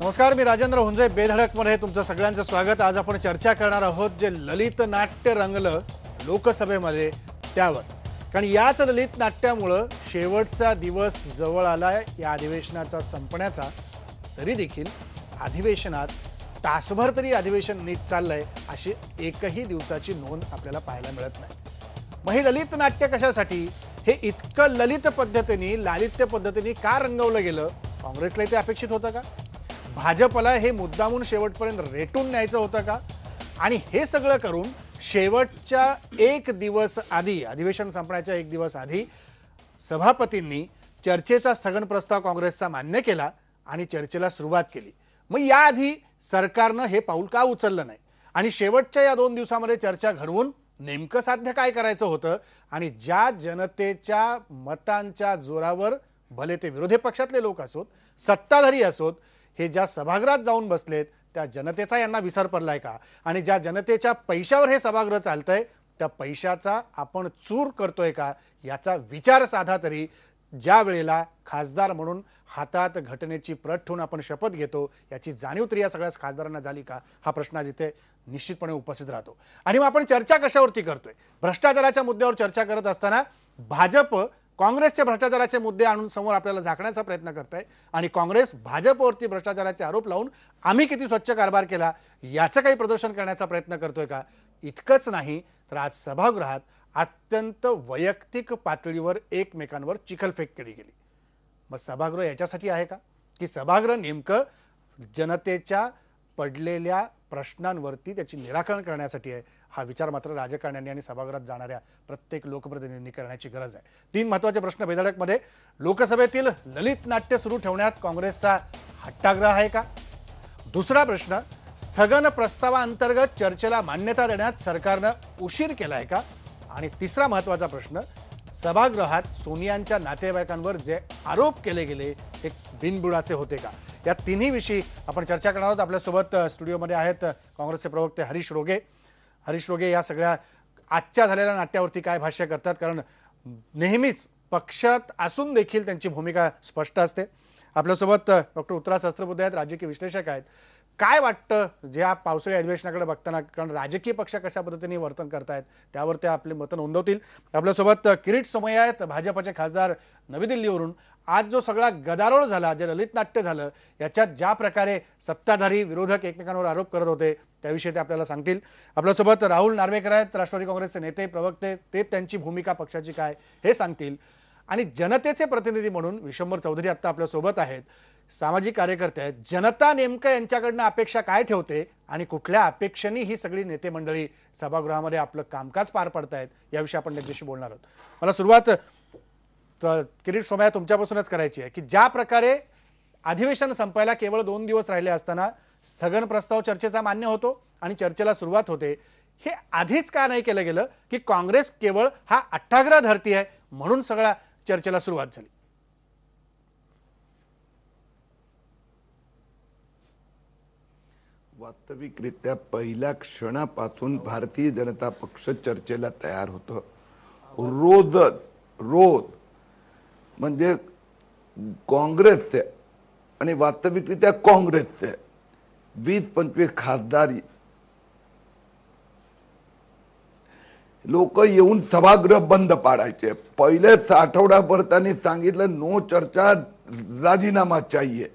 नमस्कार, मी राजेंद्र हुंजे. बेधडकमध्ये तुमचं सगळ्यांचं स्वागत. आज आपण चर्चा करणार आहोत जे ललित नाट्य रंगलं लोकसभेमध्ये त्यावर. कारण याच ललित नाट्यामुळं शेवटचा दिवस जवळ आलाय या अधिवेशनाचा संपण्याचा. तरी देखील अधिवेशनात तासभर तरी अधिवेशन नीट चाललंय अशी एकही दिवसाची नोंद आपल्याला पाहायला मिळत नाही. मग हे ललित नाट्य कशासाठी? हे इतकं ललित पद्धतीने लालित्य पद्धतीने का रंगवलं गेलं? काँग्रेसला ते अपेक्षित होतं का? भाजपला हे मुद्दामून शेवटपर्यंत रेटून न्यायचं होतं का? आणि हे सगळं करून शेवटच्या एक दिवस आधी, अधिवेशन संपण्याच्या एक दिवस आधी सभापतींनी चर्चेचा स्थगन प्रस्ताव काँग्रेसचा मान्य केला आणि चर्चेला सुरुवात केली. मग याआधी सरकारनं हे पाऊल का उचललं नाही? आणि शेवटच्या या 2 दिवसामध्ये चर्चा घडवून नेमकं साध्य काय करायचं होतं? आणि ज्या जनतेच्या मतांच्या जोरावर, भले ते विरोधी पक्षातले लोक असोत, सत्ताधारी असोत, हे ज्या सभागृहात जाऊन बसलेत त्या जनतेचा यांना विसर पडलाय का? आणि ज्या जनतेच्या पैशावर हे सभागृह चालतंय त्या पैशाचा आपण चूर करतोय का याचा विचार साधा तरी ज्या वेळेला खासदार म्हणून हातात घटनेची प्रत ठेवून आपण शपथ घेतो याची जाणीव तरी या सगळ्या खासदारांना झाली का? हा प्रश्न आज इथे निश्चितपणे उपस्थित राहतो. आणि मग आपण चर्चा कशावरती करतोय? भ्रष्टाचाराच्या मुद्द्यावर चर्चा करत असताना भाजप काँग्रेसचे भ्रष्टाचाराचे मुद्दे आणून समोर आपल्याला झाकण्याचा प्रयत्न करतोय आणि काँग्रेस भाजपवरती भ्रष्टाचाराचे आरोप लावून आम्ही किती स्वच्छ कारभार केला याचं काही प्रदर्शन करण्याचा प्रयत्न करतोय का? इतकंच नाही तर आज सभागृहात अत्यंत वैयक्तिक पातळीवर एकमेकांवर चिखलफेक केली गेली. मग सभागृह याच्यासाठी आहे का? की सभागृह नेमकं जनतेच्या पडलेल्या प्रश्नांवरती त्याची निराकरण करण्यासाठी आहे? हा विचार मात्र राजकारण्यांनी आणि सभागृहात जाणाऱ्या प्रत्येक लोकप्रतिनिधींनी करण्याची गरज आहे. 3 महत्त्वाचे प्रश्न बेधडकमध्ये. लोकसभेतील ललित नाट्य सुरू ठेवण्यात काँग्रेसचा हट्टाग्रह आहे का? दुसरा प्रश्न, स्थगन प्रस्तावाअंतर्गत चर्चेला मान्यता देण्यात सरकारनं उशीर केला आहे का? आणि तिसरा महत्त्वाचा प्रश्न, सभागृहात सोनियांच्या नातेवाईकांवर जे आरोप केले गेले ते बिनबुडाचे होते का? या तिन्ही विषयी आपण चर्चा करणार आहोत. आपल्यासोबत स्टुडिओमध्ये आहेत काँग्रेसचे प्रवक्ते हरीश रोगे. हरीश रोगे या सगळ्या आजच्या झालेल्या नाट्यावरती काय भाष्य करतात? कारण नेहमीच पक्षात असून देखील त्यांची भूमिका स्पष्ट असते. आपल्यासोबत डॉक्टर उत्तरा सहस्त्रबुद्धे आहेत, राजकीय विश्लेषक आहेत. काय वाटतं ज्या पावसाळी अधिवेशनाकडे बघताना? कारण राजकीय पक्ष कशा पद्धतीने वर्तन करतायत त्यावर ते आपले मतं नोंदवतील. आपल्यासोबत किरीट सोमय्या आहेत, भाजपचे खासदार नवी दिल्लीवरून. आज जो सगळा गदारोळ झाला, जे ललित नाट्य झालं, याच्यात ज्या प्रकारे सत्ताधारी विरोधक एकमेकांवर आरोप करत होते त्याविषयी ते आपल्याला सांगतील. आपल्यासोबत राहुल नार्वेकर आहेत, राष्ट्रवादी काँग्रेसचे नेते प्रवक्ते. ते त्यांची भूमिका पक्षाची काय हे सांगतील. आणि जनतेचे प्रतिनिधी म्हणून विश्वंभर चौधरी आत्ता आपल्यासोबत आहेत, सामाजिक कार्यकर्ते आहेत. जनता नेमकं यांच्याकडनं अपेक्षा काय ठेवते आणि कुठल्या अपेक्षेने ही सगळी नेते मंडळी सभागृहामध्ये आपलं कामकाज पार पडतायत याविषयी आपण त्यांच्याशी बोलणार आहोत. मला सुरुवात किरीट सोमय्या तुमच्यापासूनच करायची आहे की ज्या प्रकारे अधिवेशन संपायला केवळ 2 दिवस राहिले असताना स्थगन प्रस्ताव चर्चेचा मान्य होतो आणि चर्चेला सुरुवात होते, हे आधीच का नाही केलं गेलं? की काँग्रेस केवळ हा अट्टाग्रह धरती आहे म्हणून सगळ्या चर्चेला सुरुवात झाली? वास्तविकरित्या पहिल्या क्षणापासून भारतीय जनता पक्ष चर्चेला तयार होतं. रोज म्हणजे काँग्रेसचे आणि वास्तविकरित्या काँग्रेसचे 20-25 खासदार लोक येऊन सभागृह बंद पाडायचे. पहिलेच आठवडाभर त्यांनी सांगितलं नो चर्चा, राजीनामा चाहिए.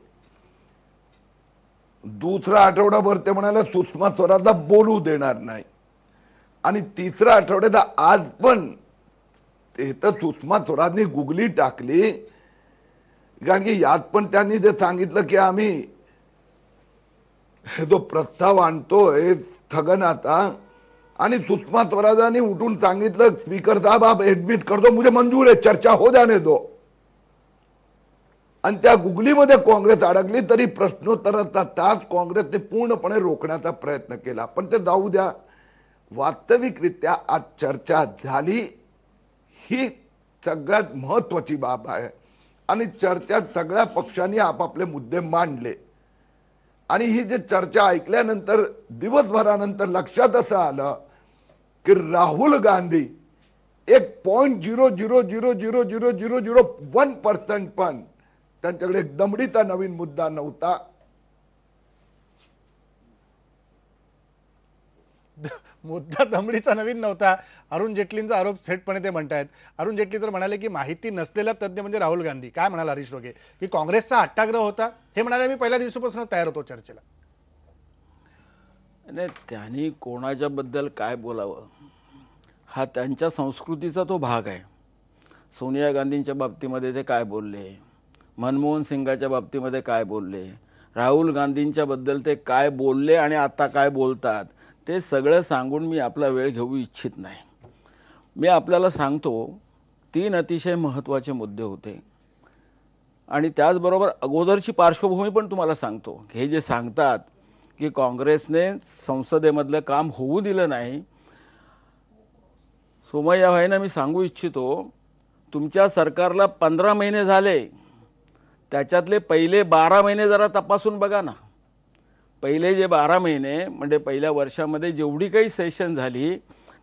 दुसरा आठवडाभर ते म्हणाले सुषमा स्वराजला बोलू देणार नाही. आणि तिसऱ्या आठवड्यात आज पण ते तर सुषमा स्वराजनी गुगली टाकली. कारण की यात पण त्यांनी जे सांगितलं की आम्ही जो प्रस्ताव आणतोय स्थगनाचा, आणि सुषमा स्वराजांनी उठून सांगितलं स्पीकर साहब आप एडमिट कर दो, मुझे मंजूर है, चर्चा हो जाने दो. आणि त्या गुगलीमध्ये काँग्रेस अडकली. तरी प्रश्नोत्तराचा तास काँग्रेसने पूर्णपणे रोखण्याचा प्रयत्न केला. पण ते जाऊ द्या. वास्तविकरित्या आज चर्चा झाली ही सगळ्यात महत्वाची बाब आहे. आणि चर्चेत सगळ्या पक्षांनी आपापले मुद्दे मांडले. आणि ही जी चर्चा ऐकल्यानंतर दिवसभरानंतर लक्षात असं आलं की राहुल गांधी एक 0.0000001% पण त्यांच्याकडे एक दमडीचा नवीन मुद्दा नव्हता. मुद्दा दमडीचा नवीन नव्हता. अरुण जेटलींचा आरोप थेटपणे ते म्हणतायत. अरुण जेटली तर म्हणाले की माहिती नसलेला तज्ज्ञ म्हणजे राहुल गांधी. काय म्हणाल हरीश रोगे की काँग्रेसचा अट्टाग्रह होता? हे म्हणाले मी पहिल्या दिवसापासून तयार होतो चर्चेला. नाही, त्यांनी कोणाच्या बद्दल काय बोलावं हा त्यांच्या संस्कृतीचा तो भाग आहे. सोनिया गांधींच्या बाबतीमध्ये ते काय बोलले, मनमोहन सिंगाच्या बाबतीमध्ये काय बोलले, राहुल गांधींच्या बद्दल ते काय बोलले आणि आता काय बोलतात, ते सगळं सांगून मी आपला वेळ घेऊ इच्छित नाही. मी आपल्याला सांगतो 3 अतिशय महत्त्वाचे मुद्दे होते आणि त्याचबरोबर अगोदरची पार्श्वभूमी पण तुम्हाला सांगतो. हे जे सांगतात की काँग्रेसने संसदेमधलं काम होऊ दिलं नाही, सोमय्या भाईंना मी सांगू इच्छितो, तुमच्या सरकारला 15 महिने झाले, त्याच्यातले पहिले 12 महिने जरा तपासून बघा ना. पहिले जे 12 महिने म्हणजे पहिल्या वर्षामध्ये जेवढी काही सेशन झाली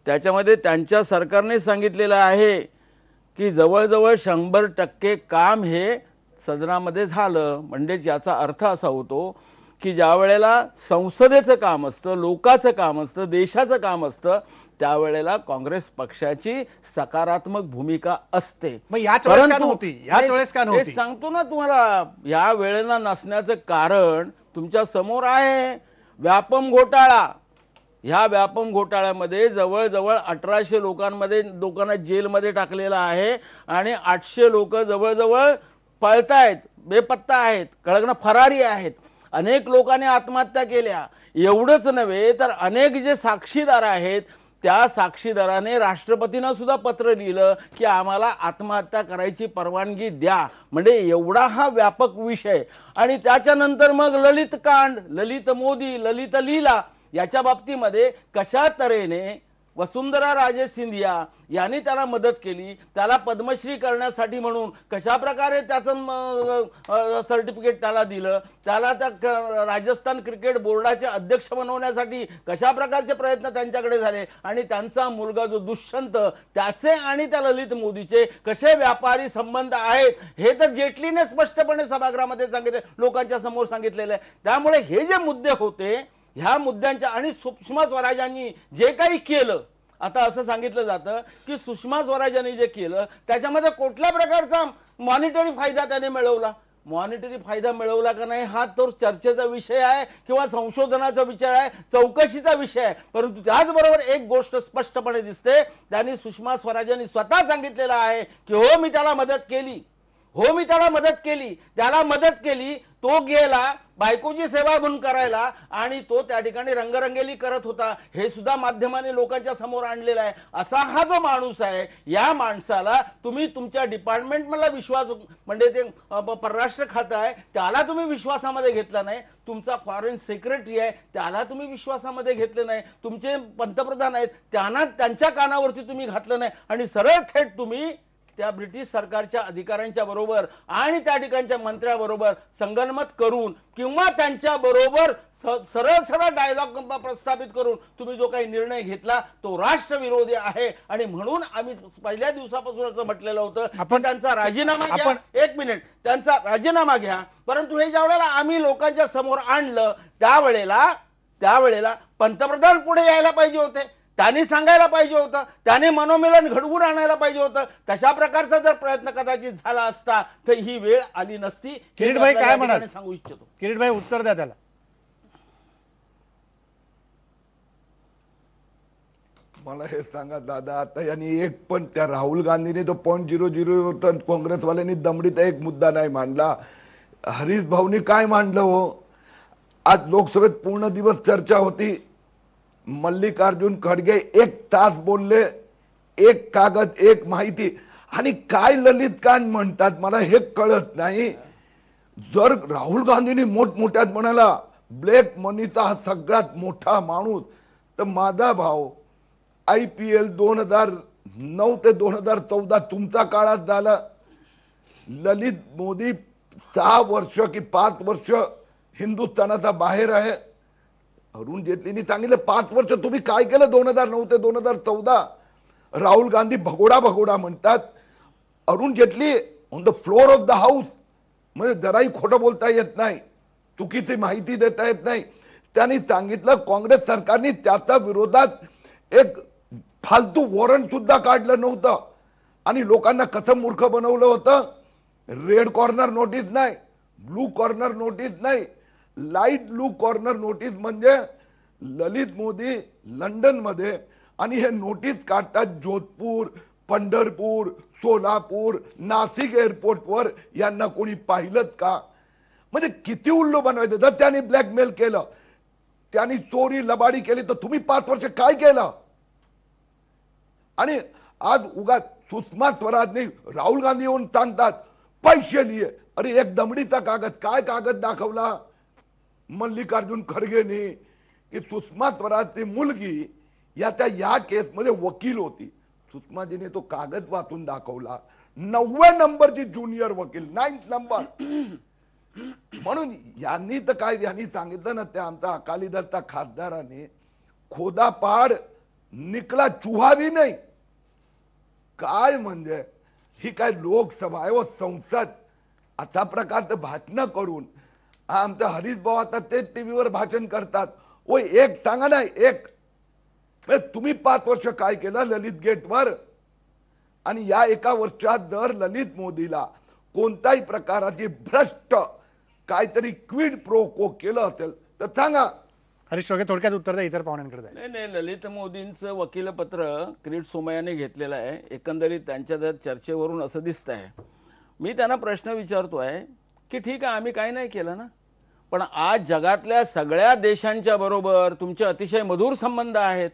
त्याच्यामध्ये त्यांच्या सरकारने सांगितलेलं आहे की जवळजवळ 100% काम हे सदनामध्ये झालं. म्हणजे याचा अर्थ असा होतो की ज्या वेळेला संसदेचं काम असतं, लोकाचं काम असतं, देशाचं काम असतं, त्यावेळेला काँग्रेस पक्षाची सकारात्मक भूमिका असते. मग याच वेळेस का नव्हती? याच वेळेस का नव्हती? सांगतो ना तुम्हाला, या वेळेला नसण्याचं कारण तुमच्या समोर आहे. व्यापम घोटाळा. ह्या व्यापम घोटाळ्यामध्ये जवळजवळ 1800 लोकांना जेलमध्ये टाकलेलं आहे आणि 800 लोक जवळजवळ पळतायत, बेपत्ता आहेत, कळगना फरारी आहेत. अनेक लोकांनी आत्महत्या केल्या. एवढंच नव्हे तर अनेक जे साक्षीदार आहेत त्या साक्षीदाराने राष्ट्रपतींना सुद्धा पत्र लिहिलं की आम्हाला आत्महत्या करायची परवानगी द्या. म्हणजे एवढा हा व्यापक विषय. आणि त्याच्यानंतर मग ललित कांड, ललित मोदी, ललित लीला याच्या बाबतीमध्ये कशा तऱ्हेने वसुंधरा राजे सिंधिया यांनी त्याला मदत केली, त्याला पद्मश्री करण्यासाठी म्हणून कशा प्रकारे त्याचं सर्टिफिकेट त्याला दिलं, त्याला त्या राजस्थान क्रिकेट बोर्डाचे अध्यक्ष बनवण्यासाठी कशा प्रकारचे प्रयत्न त्यांच्याकडे झाले आणि त्यांचा मुलगा जो दुष्यंत त्याचे आणि त्या ललित मोदीचे कसे व्यापारी संबंध आहेत हे तर जेटलीने स्पष्टपणे सभागृहामध्ये सांगितले, लोकांच्या समोर सांगितलेलं आहे. त्यामुळे हे जे मुद्दे होते ह्या मुद्द्यांच्या आणि सुषमा स्वराजांनी जे काही केलं, आता असं सांगितलं जातं की सुषमा स्वराजांनी जे केलं त्याच्यामध्ये कुठल्या प्रकारचा मॉनिटरी फायदा त्याने मिळवला, मॉनिटरी फायदा मिळवला का नाही हा तो चर्चेचा विषय आहे किंवा संशोधनाचा विषय आहे, चौकशीचा विषय आहे. परंतु त्याचबरोबर एक गोष्ट स्पष्टपणे दिसते, त्यांनी सुषमा स्वराजांनी स्वतः सांगितलेलं आहे की हो मी त्याला मदत केली, हो मी त्याला मदत केली, तो गेला बायकोची सेवा म्हणून करायला आणि तो त्या ठिकाणी रंगरंगेली करत होता. हे सुद्धा माध्यमाने लोकांच्या समोर आणलेला आहे. असा हा जो माणूस आहे, या माणसाला तुम्ही तुमच्या डिपार्टमेंटमधला विश्वास म्हणजे ते परराष्ट्र खातं आहे त्याला तुम्ही विश्वासामध्ये घेतला नाही, तुमचा फॉरेन सेक्रेटरी आहे त्याला तुम्ही विश्वासामध्ये घेतलं नाही, तुमचे पंतप्रधान आहेत त्यांना त्यांच्या कानावरती तुम्ही घातलं नाही आणि सरळ थेट तुम्ही त्या ब्रिटिश सरकारच्या अधिकाऱ्यांच्या बरोबर आणि त्या ठिकाणच्या मंत्र्याबरोबर संगनमत करून किंवा त्यांच्या बरोबर सरळ डायलॉग प्रस्थापित करून तुम्ही जो काही निर्णय घेतला तो राष्ट्रविरोधी आहे. आणि म्हणून आम्ही पहिल्या दिवसापासून असं म्हटलेलं होतं आपण त्यांचा राजीनामा घ्या. एक मिनिट, त्यांचा राजीनामा घ्या. परंतु हे ज्या वेळेला आम्ही लोकांच्या समोर आणलं त्यावेळेला पंतप्रधान पुढे यायला पाहिजे होते, त्यांनी सांगायला पाहिजे होतं, त्याने मनोमिलन घडवून आणायला पाहिजे होतं. तशा प्रकारचा जर प्रयत्न कदाचित झाला असता तर ही वेळ आली नसती. किरीट भाई काय म्हणाले सांगू इच्छितो. किरीट भाई उत्तर द्या त्याला. मला हे सांगा दादा, आता यांनी एक पण त्या राहुल गांधीने तो 0.00 काँग्रेसवाल्यांनी दमडीत एक मुद्दा नाही मांडला. हरीश भाऊनी काय मांडलं हो? आज लोकसभेत पूर्ण दिवस चर्चा होती. मल्लिकार्जुन खडगे 1 तास बोलले, 1 कागद 1 माहिती. आणि काय ललित कांड म्हणतात मला हे कळत नाही. जर राहुल गांधींनी मोठमोठ्यात म्हणाला ब्लॅक मनीचा हा सगळ्यात मोठा माणूस, तर माझा भाऊ IPL 2009 ते 2014 तुमचा काळात झाला. ललित मोदी 6 वर्ष की 5 वर्ष हिंदुस्थानाचा बाहेर आहे. अरुण जेटलींनी सांगितलं 5 वर्ष तुम्ही काय केलं 2009 ते 2014. राहुल गांधी भगोडा म्हणतात. Arun Jaitley on the floor of the house, म्हणजे जराही खोटं बोलता येत नाही, चुकीची माहिती देता येत नाही. त्यांनी सांगितलं काँग्रेस सरकारने त्याच्या विरोधात एक फालतू वॉरंट सुद्धा काढलं नव्हतं आणि लोकांना कसं मूर्ख बनवलं होतं. रेड कॉर्नर नोटीस नाही, ब्लू कॉर्नर नोटीस नाही, लाईट ब्लू कॉर्नर नोटीस म्हणजे ललित मोदी लंडन मध्ये आणि हे नोटीस काढतात जोधपूर, पंढरपूर, सोलापूर, नाशिक एअरपोर्टवर. यांना कोणी पाहिलंच का? म्हणजे किती उल्लू बनवायचं. जर त्यांनी ब्लॅकमेल केलं, त्यांनी चोरी लबाडी केली तर तुम्ही 5 वर्ष काय केलं? आणि आज उगाच सुषमा स्वराजने राहुल गांधी येऊन सांगतात पैसे लिए. अरे एक दमडीचा कागद, काय कागद दाखवला मल्लिकार्जुन खरगेने की सुषमा स्वराजची मुलगी या केसमध्ये वकील होती. सुषमाजीने तो कागद वाचून दाखवला. 9व्या नंबरची ज्युनियर वकील, 9th नंबर. म्हणून यांनी तर काय यांनी सांगितलं ना, त्या आमचा अकाली दलचा खासदाराने खोदापाड निकला चुहा भी नाही. काय म्हणजे ही काय लोकसभा आहे व संसद? अशा प्रकारचं भाषण करून आमचा हरीश भाऊ आता ते टीव्हीवर भाषण करतात. ओ एक सांगा ना, एक तुम्ही 5 वर्ष काय केलं ललित गेटवर? आणि या एका वर्षात जर ललित मोदीला कोणत्याही प्रकाराची भ्रष्ट काहीतरी क्विड प्रो को केलं असेल तर सांगा. हरीश रोगे थोडक्यात उत्तर द्या, इतर पाहुण्यांकडे जाईल. नाही नाही, ललित मोदींचं वकीलपत्र किरीट सोमय्याने घेतलेलं आहे. एकंदरीत त्यांच्या जर चर्चेवरून असं दिसत आहे. मी त्यांना प्रश्न विचारतोय की ठीक आहे, आम्ही काही नाही केलं ना, पण आज जगातल्या सगळ्या देशांच्या बरोबर तुमचे अतिशय मधुर संबंध आहेत.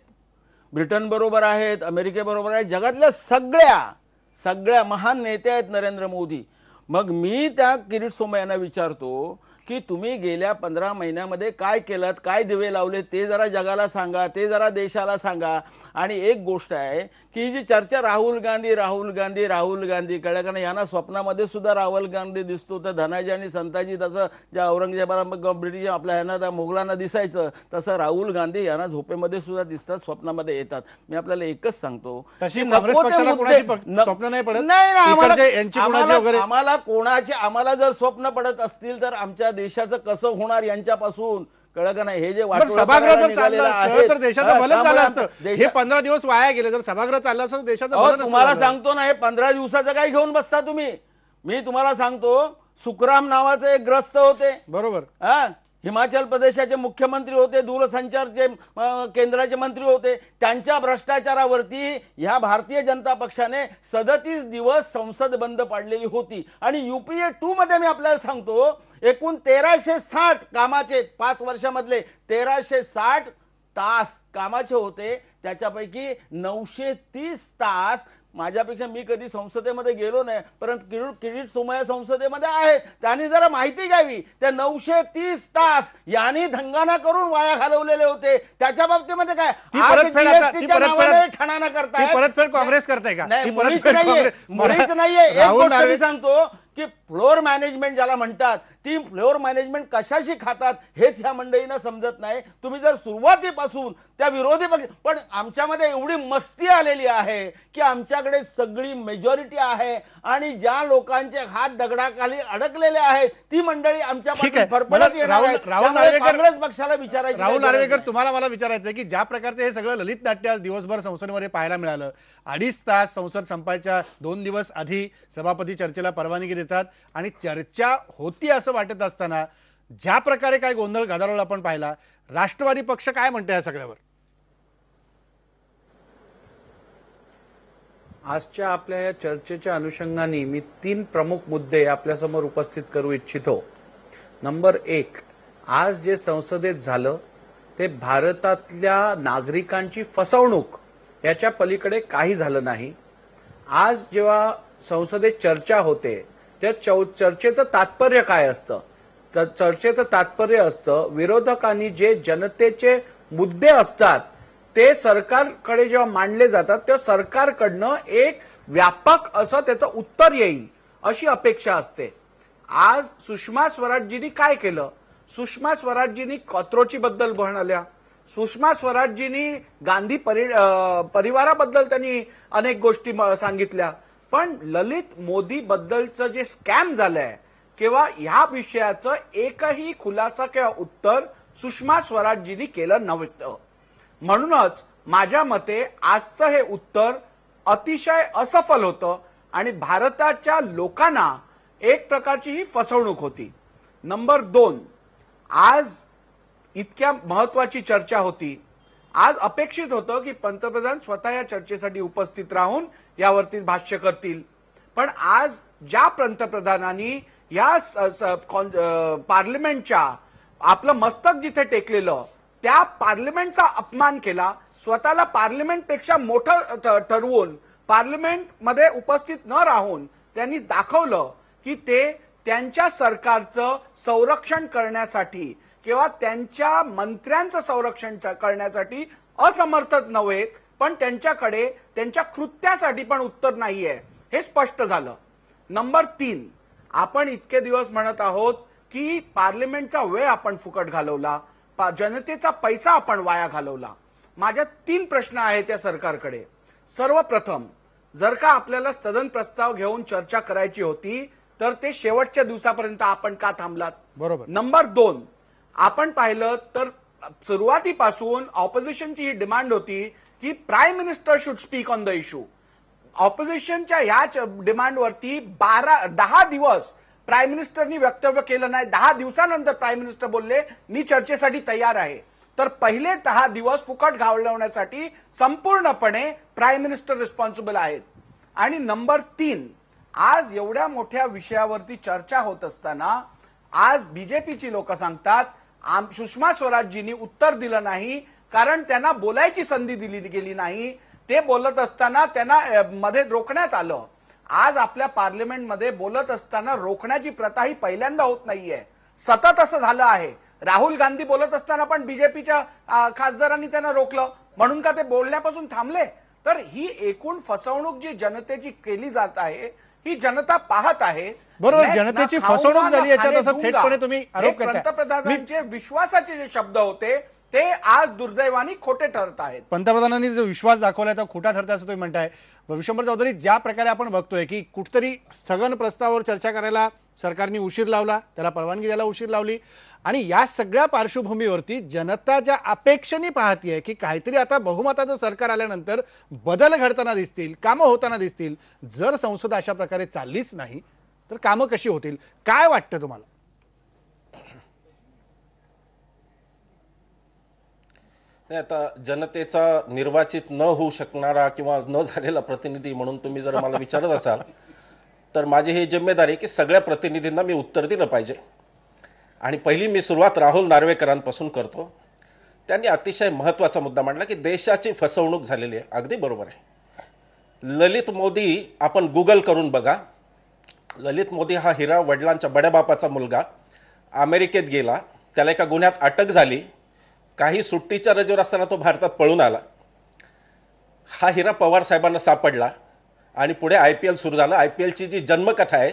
ब्रिटन बरोबर आहेत, अमेरिकेबरोबर आहेत, जगातल्या सगळ्या महान नेते आहेत नरेंद्र मोदी. मग मी त्या किरीट सोमय्यांना विचारतो की तुम्ही गेल्या 15 महिन्यामध्ये काय केलं, काय दिवे लावले ते जरा जगाला सांगा, ते जरा देशाला सांगा. आणि एक गोष्ट आहे की जी चर्चा राहुल गांधी कळलं का नाही, यांना स्वप्नामध्ये सुद्धा राहुल गांधी दिसतो. तर धनाजी आणि संताजी तसं ज्या औरंगजेबाला ब्रिटिश आपल्या ह्यांना मुघलांना दिसायचं तसं राहुल गांधी यांना झोपेमध्ये सुद्धा दिसतात, स्वप्नामध्ये येतात. मी आपल्याला एकच सांगतो, काँग्रेस पक्षाला कोणाची स्वप्न नाही पडत. आम्हाला जर स्वप्न पडत असतील तर आमच्या देशाचं कसं होणार यांच्यापासून, कळलं का नाही. हे जे सभागृह जर चाललं असतं तर देशाचं भलं झालं असतं. हे 15 दिवस वाया गेले. जर सभागृह चाललं असतं देशाचं भलं. तुम्हाला सांगतो ना, हे 15 दिवसाचं काय घेऊन बसता तुम्ही. मी तुम्हाला सांगतो, सुखराम नावाचे एक ग्रस्त होते, बरोबर, हिमाचल प्रदेशाचे मुख्यमंत्री होते, दूरसंचारचे केंद्राचे मंत्री होते. त्यांच्या भ्रष्टाचारावरती ह्या भारतीय जनता पक्षाने 37 दिवस संसद बंद पाडलेली होती. आणि UPA 2 मध्ये मी आपल्याला सांगतो, एकूण 1360 कामाचे 5 वर्षामधले 1360 तास कामाचे होते. त्याच्यापैकी 930 तास माझ्यापेक्षा, मी कधी संसदेमध्ये गेलो नाही, परंतु किरीट सोमय्या संसदेमध्ये आहेत, त्यांनी जरा माहिती घ्यावी. त्या 930 तास यांनी धंगाणा करून वाया घालवलेले होते. त्याच्या बाबतीमध्ये काय ठाणा करताय, परतफेड काँग्रेस करताय का? मुळीच नाहीये. एक गोष्ट मी सांगतो की फ्लोअर मॅनेजमेंट ज्याला म्हणतात, ती फ्लोअर मॅनेजमेंट कशाशी खातात हेच ह्या मंडळींना समजत नाही. तुम्ही जर सुरुवातीपासून त्या विरोधी पक्ष, पण आमच्यामध्ये एवढी मस्ती आलेली आहे की आमच्याकडे सगळी मेजॉरिटी आहे आणि ज्या लोकांचे हात दगडाखाली अडकलेले आहेत ती मंडळी आमच्या फरफडत येणार आहेत. काँग्रेस पक्षाला विचारायचं. राहुल नार्वेकर, तुम्हाला मला विचारायचं आहे की ज्या प्रकारचे हे सगळं ललित नाट्य आज दिवसभर संसदेमध्ये पाहायला मिळालं, 2.5 तास संसद संपायच्या 2 दिवस आधी सभापती चर्चेला परवानगी देतात आणि चर्चा होती असं वाटत असताना ज्या प्रकारे काय गोंधळ गदारोळ आपण पाहिला, राष्ट्रवादी पक्ष काय म्हणते या सगळ्यावर? आजच्या आपल्या या चर्चेच्या अनुषंगाने मी 3 प्रमुख मुद्दे आपल्यासमोर उपस्थित करू इच्छितो. नंबर 1, आज जे संसदेत झालं ते भारतातल्या नागरिकांची फसवणूक याच्या पलीकडे काही झालं नाही. आज जेव्हा संसदेत चर्चा होते त्या चर्चेचं तात्पर्य काय असतं? तर चर्चेचं तात्पर्य असतं, विरोधकांनी जे जनतेचे मुद्दे असतात ते सरकारकडे जेव्हा मांडले जातात तेव्हा सरकारकडनं एक व्यापक असं त्याचं उत्तर येईल अशी अपेक्षा असते. आज सुषमा स्वराजजींनी काय केलं? सुषमा स्वराजजींनी कॉत्रोची बद्दल म्हणाल्या, सुषमा स्वराजजींनी गांधी परिवाराबद्दल त्यांनी अनेक गोष्टी सांगितल्या. पण ललित मोदी बद्दलचं जे स्कॅम झालंय किंवा ह्या विषयाचं एकही खुलासा किंवा उत्तर सुषमा स्वराजजींनी केलं नव्हतं. म्हणूनच माझ्या मते आजचं हे उत्तर अतिशय असफल होतं आणि भारताच्या लोकांना एक प्रकारची ही फसवणूक होती. नंबर 2, आज इतक्या महत्वाची चर्चा होती. आज अपेक्षित होतं की पंतप्रधान स्वतः या चर्चेसाठी उपस्थित राहून यावरती भाष्य करतील. पण आज ज्या पंतप्रधानांनी या पार्लिमेंटच्या आपलं मस्तक जिथे टेकलेलं त्या पार्लिमेंटचा अपमान केला, स्वतःला पार्लिमेंटपेक्षा मोठं ठरवून पार्लिमेंटमध्ये उपस्थित न राहून त्यांनी दाखवलं की ते त्यांच्या सरकारचं संरक्षण करण्यासाठी किंवा त्यांच्या मंत्र्यांचं संरक्षण करण्यासाठी असमर्थ नव्हे, पण त्यांच्याकडे त्यांच्या कृत्यासाठी पण उत्तर नाहीये हे स्पष्ट झालं. नंबर 3, आपण इतके दिवस म्हणत आहोत की पार्लिमेंटचा वेळ आपण फुकट घालवला, जनतेचा पैसा आपण वाया घालवला. माझ्या 3 प्रश्न आहेत या सरकारकडे. सर्वप्रथम, जर का आपल्याला स्थगन प्रस्ताव घेऊन चर्चा करायची होती तर ते शेवटच्या दिवसापर्यंत आपण का थांबलात? बरोबर. नंबर 2, आपण पाहिलं तर सुरुवातीपासून ऑपोजिशनची ही डिमांड होती की prime minister should speak on the issue. ऑपोजिशनच्या या डिमांडवरती 10 दिवस प्राईम मिनिस्टरनी वक्तव्य केलं नाही. 10 दिवसानंतर प्राईम मिनिस्टर बोलले मी चर्चेसाठी तयार आहे. तर पहिले 10 दिवस फुकट घालवण्यासाठी संपूर्णपणे प्राईम मिनिस्टर रिस्पॉन्सिबल आहेत. आणि नंबर 3, आज एवढ्या मोठ्या विषयावरती चर्चा होत असताना आज बीजेपीची लोक सांगतात सुषमा स्वराजजींनी उत्तर दिलं नाही कारण त्यांना बोलायची संधी दिली गेली नाही. ते बोलत असताना त्यांना मध्ये रोखण्यात आलं. आज आपल्या पार्लिमेंटमध्ये बोलत असताना रोखण्याची प्रथा ही पहिल्यांदा होत नाहीये, सतत असं झालं आहे. राहुल गांधी बोलत असताना पण बीजेपीच्या खासदारांनी त्यांना रोखलं, म्हणून का ते बोलण्यापासून थांबले? तर ही एकूण फसवणूक जी जनतेची केली जात आहे ही जनता पाहत आहे. बरोबर, जनतेची फसवणूक झाली याच्यात असं थेटपणे तुम्ही आरोप करताय. पंतप्रधानांचे विश्वासाचे जे शब्द होते ते आज दुर्दैवाने खोटे ठरत आहेत. पंतप्रधानांनी जो विश्वास दाखवलाय तो खोटा ठरतोय असं तुम्ही म्हणताय. विश्वंभर चौधरी, ज्या प्रकारे आपण बघतोय की कुठतरी स्थगन प्रस्तावावर चर्चा करायला सरकारने उशीर लावला, त्याला परवानगी द्यायला उशीर लावली आणि या सगळ्या पार्श्वभूमीवरती जनता ज्या अपेक्षेने पाहतीये की काहीतरी आता बहुमताचं सरकार आल्यानंतर बदल घडताना दिसतील, कामं होताना दिसतील. जर संसद अशा प्रकारे चाललीच नाही तर कामं कशी होतील? काय वाटतं तुम्हाला? आता जनतेचा निर्वाचित न होऊ शकणारा किंवा न झालेला प्रतिनिधी म्हणून तुम्ही जर मला विचारत असाल तर माझी ही जिम्मेदारी आहे की सगळ्या प्रतिनिधींना मी उत्तर दिलं पाहिजे. आणि पहिली मी सुरुवात राहुल नार्वेकरांपासून करतो. त्यांनी अतिशय महत्त्वाचा मुद्दा मांडला की देशाची फसवणूक झालेली आहे. अगदी बरोबर आहे. ललित मोदी आपण गुगल करून बघा. ललित मोदी हा हिरा वडिलांच्या बड्या बापाचा मुलगा अमेरिकेत गेला, त्याला एका गुन्ह्यात अटक झाली, काही सुट्टीच्या रजेवर असताना तो भारतात पळून आला. हा हिरा पवार साहेबांना सापडला आणि पुढे IPL सुरू झालं. IPLची जी जन्मकथा आहे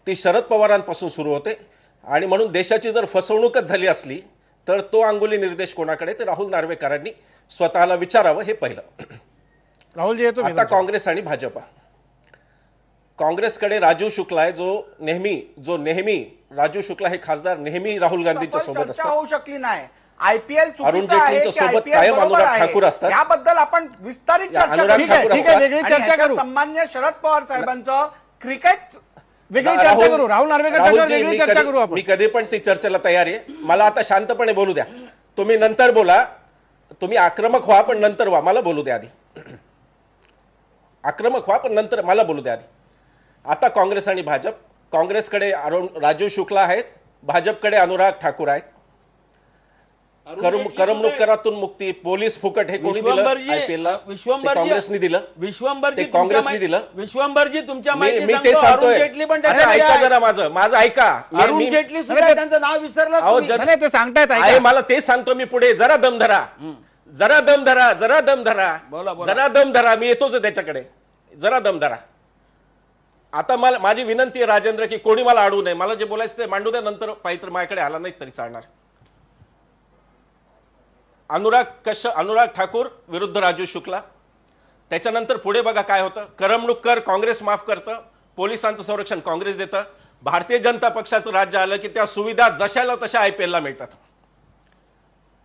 ती शरद पवारांपासून सुरू होते. आणि म्हणून देशाची जर फसवणूकच झाली असली तर तो अंगुली निर्देश कोणाकडे? ते राहुल नार्वेकरांनी स्वतःला विचारावं. हे पहिलं. राहुलजी, आता काँग्रेस आणि भाजपा. काँग्रेसकडे राजीव शुक्ला आहे, जो नेहमी राजीव शुक्ला हे खासदार नेहमी राहुल गांधींच्या सोबत असतात. होऊ शकली नाही. IPL अरुण जेटलींच्या सोबत कायम अनुराग ठाकूर असतात. याबद्दल आपण विस्तारित चर्चा करू. सन्मान्य शरद पवार साहेबांचं क्रिकेट वेगळी चर्चा करू. राहुल नार्वेकर वेगळी चर्चा करू आपण. मी कधी पण ती चर्चेला तयार आहे. मला आता शांतपणे बोलू द्या. तुम्ही नंतर बोला. तुम्ही आक्रमक व्हा पण नंतर व्हा. मला बोलू द्या आधी. आक्रमक व्हा पण नंतर मला बोलू द्या आधी. आता काँग्रेस आणि भाजप. काँग्रेसकडे राजीव शुक्ला आहेत, भाजपकडे अनुराग ठाकूर आहेत. करमणूक करातून मुक्ती, पोलीस फुकट हे कोणी दिलं? IPL काँग्रेसने दिलं. काँग्रेसने दिलं. विश्वंभरजी तुमच्या मी ते सांगतोय. ऐका जरा माझं ऐका. अरुण जेटली सुद्धा त्यांचं नाव विसरलं. ते सांगतायत आहे मला तेच सांगतो मी पुढे. जरा दम धरा, जरा दम धरा, जरा दम धरा, जरा दम धरा. मी येतोच त्याच्याकडे. जरा दम धरा. आता मला माझी विनंती आहे राजेंद्र की कोणी मला अडवू नये. मला जे बोलायचं ते मांडू द्या. नंतर पाहिजे माझ्याकडे आला नाही तरी चालणार. अनुराग ठाकूर विरुद्ध राजीव शुक्ला. त्याच्यानंतर पुढे बघा काय होतं. करमणूक कर काँग्रेस माफ करतं, पोलिसांचं संरक्षण काँग्रेस देतं. भारतीय जनता पक्षाचं राज्य आलं की त्या सुविधा जशाला तशा IPL ला मिळतात.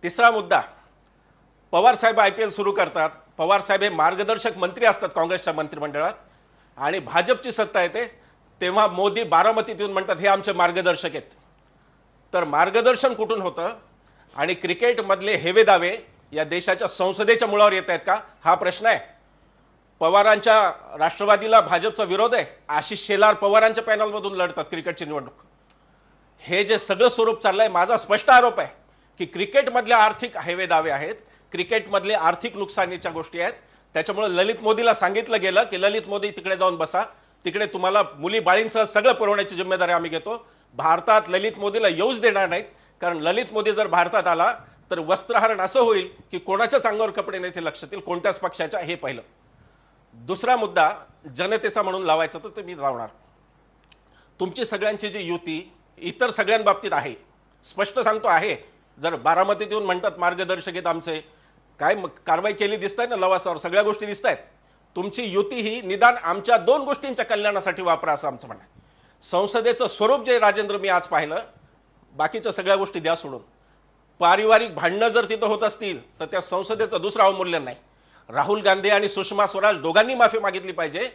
तिसरा मुद्दा, पवार साहेब IPL सुरू करतात, पवार साहेब हे मार्गदर्शक मंत्री असतात काँग्रेसच्या मंत्रिमंडळात, आणि भाजपची सत्ता येते तेव्हा मोदी बारामतीत येऊन म्हणतात हे आमचे मार्गदर्शक आहेत. तर मार्गदर्शन कुठून होतं आणि क्रिकेटमधले हेवे दावे या देशाच्या संसदेच्या मुळावर येत आहेत का, हा प्रश्न आहे. पवारांच्या राष्ट्रवादीला भाजपचा विरोध आहे, आशिष शेलार पवारांच्या पॅनलमधून लढतात क्रिकेटची निवडणूक. हे जे सगळं स्वरूप चाललंय, माझा स्पष्ट आरोप आहे की क्रिकेटमधले आर्थिक हेवे दावे आहेत, क्रिकेटमधले आर्थिक नुकसानीच्या गोष्टी आहेत. त्याच्यामुळे ललित मोदीला सांगितलं गेलं की ललित मोदी तिकडे जाऊन बसा, तिकडे तुम्हाला मुली बाळींसह सगळं पुरवण्याची जिम्मेदारी आम्ही घेतो. भारतात ललित मोदीला येऊच देणार नाहीत, कारण ललित मोदी जर भारतात आला तर वस्त्रहरण असं होईल की कोणाच्याच अंगावर कपडे नाही ते लक्षात येईल, कोणत्याच पक्षाच्या. हे पहिलं. दुसरा मुद्दा जनतेचा म्हणून लावायचा तर तुम्ही लावणार. तुमची सगळ्यांची जी युती इतर सगळ्यांबाबतीत आहे, स्पष्ट सांगतो आहे. जर बारामतीत येऊन म्हणतात मार्गदर्शक आहेत आमचे, काय कारवाई केली दिसत ना लवासावर, सगळ्या गोष्टी दिसत आहेत. तुमची युती ही निदान आमच्या 2 गोष्टींच्या कल्याणासाठी वापरा असं आमचं म्हणणं आहे. संसदेचं स्वरूप जे राजेंद्र मी आज पाहिलं, बाकीच्या सगळ्या गोष्टी द्या सोडून. पारिवारिक भांडणं जर तिथं होत असतील तर त्या संसदेचं दुसरं अवमूल्यन नाही. राहुल गांधी आणि सुषमा स्वराज दोघांनी माफी मागितली पाहिजे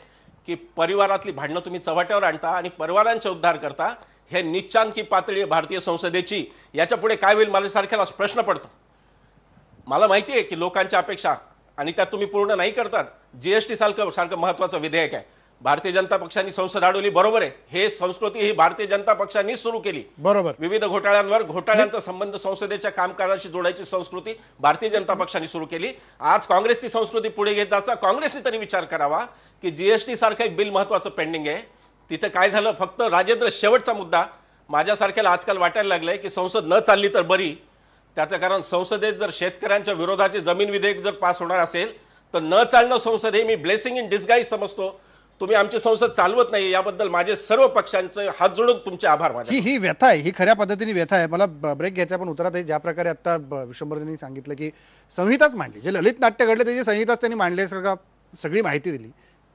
की परिवारातली भांडणं तुम्ही चव्हाट्यावर आणता आणि परिवारांचा उद्धार करता. हे निच्चांकी पातळी आहे भारतीय संसदेची. याच्या पुढे काय होईल मला सारख्याला प्रश्न पडतो. मला माहिती आहे की लोकांच्या अपेक्षा आणि त्यात तुम्ही पूर्ण नाही करतात. GST सारखं महत्त्वाचं विधेयक आहे, भारतीय जनता पक्षाने संसद अडवली, बरोबर आहे. हे संस्कृती ही भारतीय जनता पक्षाने सुरू केली. बरोबर. विविध घोटाळ्यांचा संबंध संसदेच्या कामकाजाशी जोडायची संस्कृती भारतीय जनता पक्षाने सुरू केली. आज काँग्रेस ती संस्कृती पुढे घेत जायचा. काँग्रेसने तरी विचार करावा की GST सारखं एक बिल महत्त्वाचं पेंडिंग आहे, तिथे काय झालं. फक्त राजेंद्र शेवटचा मुद्दा, माझ्यासारख्याला आजकाल वाटायला लागलंय की संसद न चालली तर बरी. त्याचं कारण संसदेत जर शेतकऱ्यांच्या विरोधाचे जमीन विधेयक जर पास होणार असेल तर न चालणं संसद हे मी ब्लेसिंग इन डिस्गाईज समजतो. तुम्ही आमची संसद चालवत नाही, याबद्दल माझे सर्व पक्षांचे हात जोडून तुमचे आभार मानतो. ही व्यथा आहे, ही खऱ्या पद्धतीने व्यथा आहे. मला ब्रेक घ्यायचा पण उत्तरात आहे. ज्या प्रकारे आता विश्वंभरजींनी सांगितलं की संहिताच मांडली, जे ललित नाट्य घडले त्याची संहिताच त्यांनी मांडली, सगळी माहिती दिली.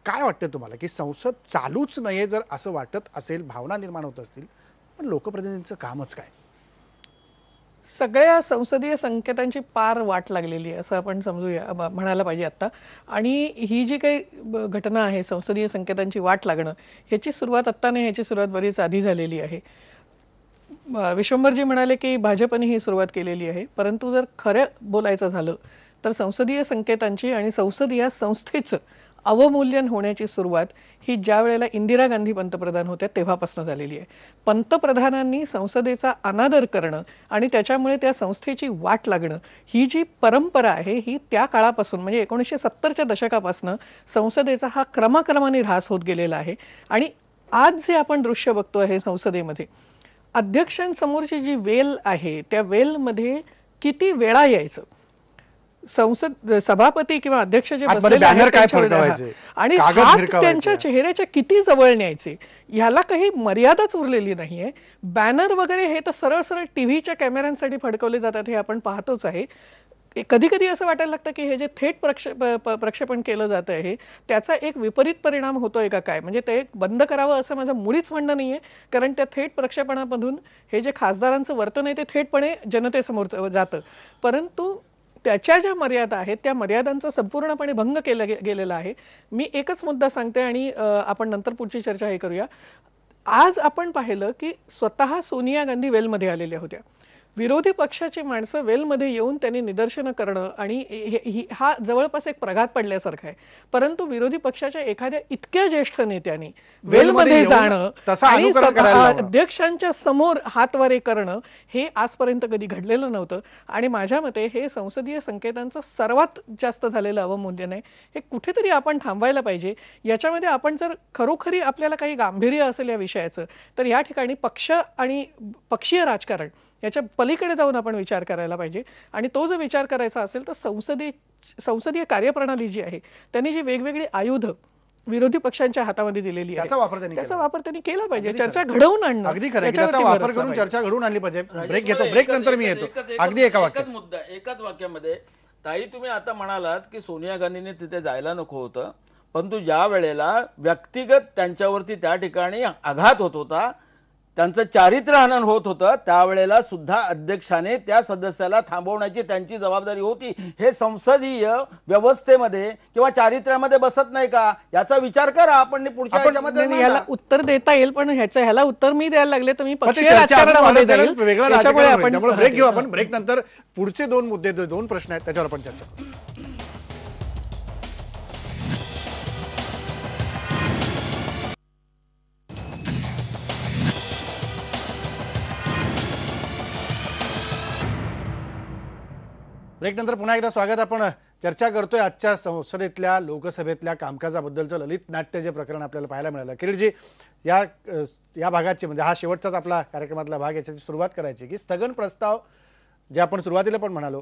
काय वाटतं तुम्हाला की संसद चालूच नाहीये जर असं वाटत असेल, भावना निर्माण होत असतील, पण लोकप्रतिनिधींचं कामच काय? सगळ्या संसदीय संकेतांची पार वाट लागलेली आहे असं आपण समजूया, म्हणायला पाहिजे आता. आणि ही जी काही घटना आहे, संसदीय संकेतांची वाट लागणं, ह्याची सुरुवात आत्ता नाही, ह्याची सुरुवात बरीच आधी झालेली आहे. विश्वंभरजी म्हणाले की भाजपने ही सुरुवात केलेली आहे, परंतु जर खरं बोलायचं झालं तर संसदीय संकेतांची आणि संसद या संस्थेचं अवमूल्यन होण्याची सुरुवात ही ज्या वेळेला इंदिरा गांधी पंतप्रधान होत्या तेव्हापासून झालेली आहे. पंतप्रधानांनी संसदेचा अनादर करणं आणि त्याच्यामुळे त्या संस्थेची वाट लागणं, ही जी परंपरा आहे ही त्या काळापासून म्हणजे 1970च्या दशकापासून संसदेचा हा क्रमाक्रमाने ऱ्हास होत गेलेला आहे. आणि आज जे आपण दृश्य बघतो आहे संसदेमध्ये, अध्यक्षांसमोरची जी वेल आहे त्या वेलमध्ये किती वेळा यायचं, संसद सभापती किंवा अध्यक्ष जे बसलेले आहेत आणि हात त्यांच्या चेहऱ्याच्या किती जवळ न्यायचे, ह्याला काही मर्यादाच उरलेली नाहीये. बॅनर वगैरे हे तर सरळ सरळ टीव्हीच्या कॅमेऱ्यांसाठी फडकवले जातात, हे आपण पाहतोच आहे. कधी कधी असं वाटायला लागतं की हे जे थेट प्रक्षेपण केलं जात आहे त्याचा एक विपरीत परिणाम होतोय का काय, म्हणजे ते बंद करावं असं माझं मुळीच म्हणणं नाहीये. कारण त्या थेट प्रक्षेपणामधून हे जे खासदारांचं वर्तन आहे ते थेटपणे जनतेसमोर जातं, परंतु त्याच्या ज्या मर्यादा आहेत त्या मर्यादांचा संपूर्णपणे भंग केला गेलेला आहे. मी एकच मुद्दा सांगते आणि आपण नंतर पुढची चर्चा हे करूया. आज आपण पाहिलं की स्वतः सोनिया गांधी वेलमध्ये आलेल्या होत्या. विरोधी पक्षाची माणसं वेलमध्ये येऊन त्यांनी निदर्शनं करणं आणि हा जवळपास एक प्रघात पडल्यासारखा आहे. परंतु विरोधी पक्षाच्या एखाद्या इतक्या ज्येष्ठ नेत्यांनी वेलमध्ये जाणं आणि अध्यक्षांच्या समोर हातवारे करणं हे आजपर्यंत कधी घडलेलं नव्हतं. आणि माझ्या मते हे संसदीय संकेतांचं सर्वात जास्त झालेलं अवमूल्यन आहे. हे कुठेतरी आपण थांबवायला पाहिजे. याच्यामध्ये आपण जर खरोखरी आपल्याला काही गांभीर्य असेल या विषयाचं तर या ठिकाणी पक्ष आणि पक्षीय राजकारण याच्या पलीकडे जाऊन आपण विचार करायला पाहिजे. आणि तो जर विचार करायचा असेल तर संसदीय कार्यप्रणाली जी आहे त्यांनी जी वेगवेगळी आयुध विरोधी पक्षांच्या हातामध्ये दिलेली आहे त्याचा वापर त्यांनी केला पाहिजे. चर्चा घडवून आणणं, अगदी खरं, त्याचा वापर करून चर्चा घडवून आणली पाहिजे. ब्रेक घेतो, ब्रेक नंतर मी येतो. अगदी एकाच वाक्यामध्ये ताई तुम्ही आता म्हणालात की सोनिया गांधीने तिथे जायला नको होतं, परंतु ज्या वेळेला व्यक्तिगत त्यांच्यावरती त्या ठिकाणी आघात होत होता त्यांचं चारित्र्यहनन होत होतं त्यावेळेला सुद्धा अध्यक्षाने त्या सदस्याला थांबवण्याची त्यांची जबाबदारी होती. हे संसदीय व्यवस्थेमध्ये किंवा चारित्र्यामध्ये बसत नाही का याचा विचार करा आपण पुढच्या ह्याच्यामध्ये आपण याला उत्तर देता येईल, पण ह्याला उत्तर मी द्यायला लागले तर मी पण ते पक्षीय चर्चा अजून राजकारणामध्ये वाढत जाईल. जाईल, वेगळं त्याच्यामुळे राजकारण होईल. आपण त्यामुळे ब्रेक घेऊ आपण. ब्रेक नंतर पुढचे 2 मुद्दे 2 प्रश्न आहेत त्याच्यावर आपण चर्चा करू. ब्रेक नंतर पुन्हा एकदा स्वागत. आपण चर्चा करतोय आजच्या संसदेतल्या लोकसभेतल्या कामकाजाबद्दलचं ललित नाट्य जे प्रकरण आपल्याला पाहायला मिळालं. किरीटजी, या भागाची म्हणजे हा शेवटचाच आपला कार्यक्रमातला भाग, याची सुरुवात करायची की स्थगन प्रस्ताव जे आपण सुरुवातीला पण म्हणालो,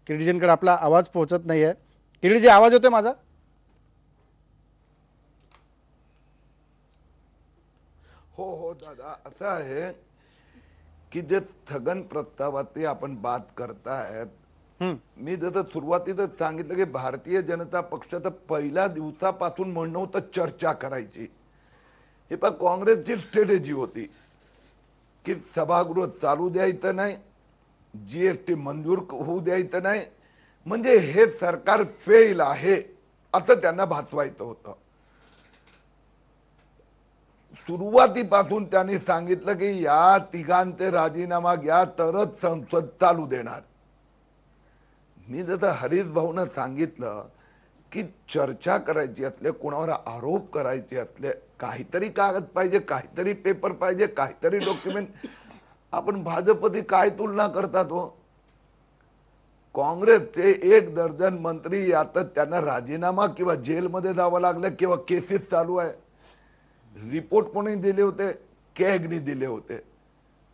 किरीटजींकडे आपला आवाज पोहोचत नाहीये. किरीटजी, आवाज येतोय माझा? हो हो दादा, असं आहे की जे स्थगन प्रस्तावाची आपण बात करतायत, मी जर सुरुवातीतच सांगितलं की भारतीय जनता पक्षाचं पहिल्या दिवसापासून म्हणणं होतं चर्चा करायची. हे पण काँग्रेसची स्ट्रॅटेजी होती की सभागृह चालू द्यायचं नाही, जीएसटी मंजूर होऊ द्यायचं नाही, म्हणजे हे सरकार फेल आहे असं त्यांना भासवायचं होतं. सुरुवातीपासून त्यांनी सांगितलं की या तिघांचे राजीनामा घ्या तरच संसद चालू देणार. मी जसं हरीश भाऊनं सांगितलं की चर्चा करायची असले, कोणावर आरोप करायचे असले, काहीतरी कागद पाहिजे, काहीतरी पेपर पाहिजे, काहीतरी डॉक्युमेंट. आपण भाजपची काय तुलना करतात हो? काँग्रेसचे 1 दर्जन मंत्री आता त्यांना राजीनामा किंवा जेलमध्ये जावं लागलं किंवा केसेस चालू आहे. रिपोर्ट कोणी दिले होते? कॅगनी दिले होते.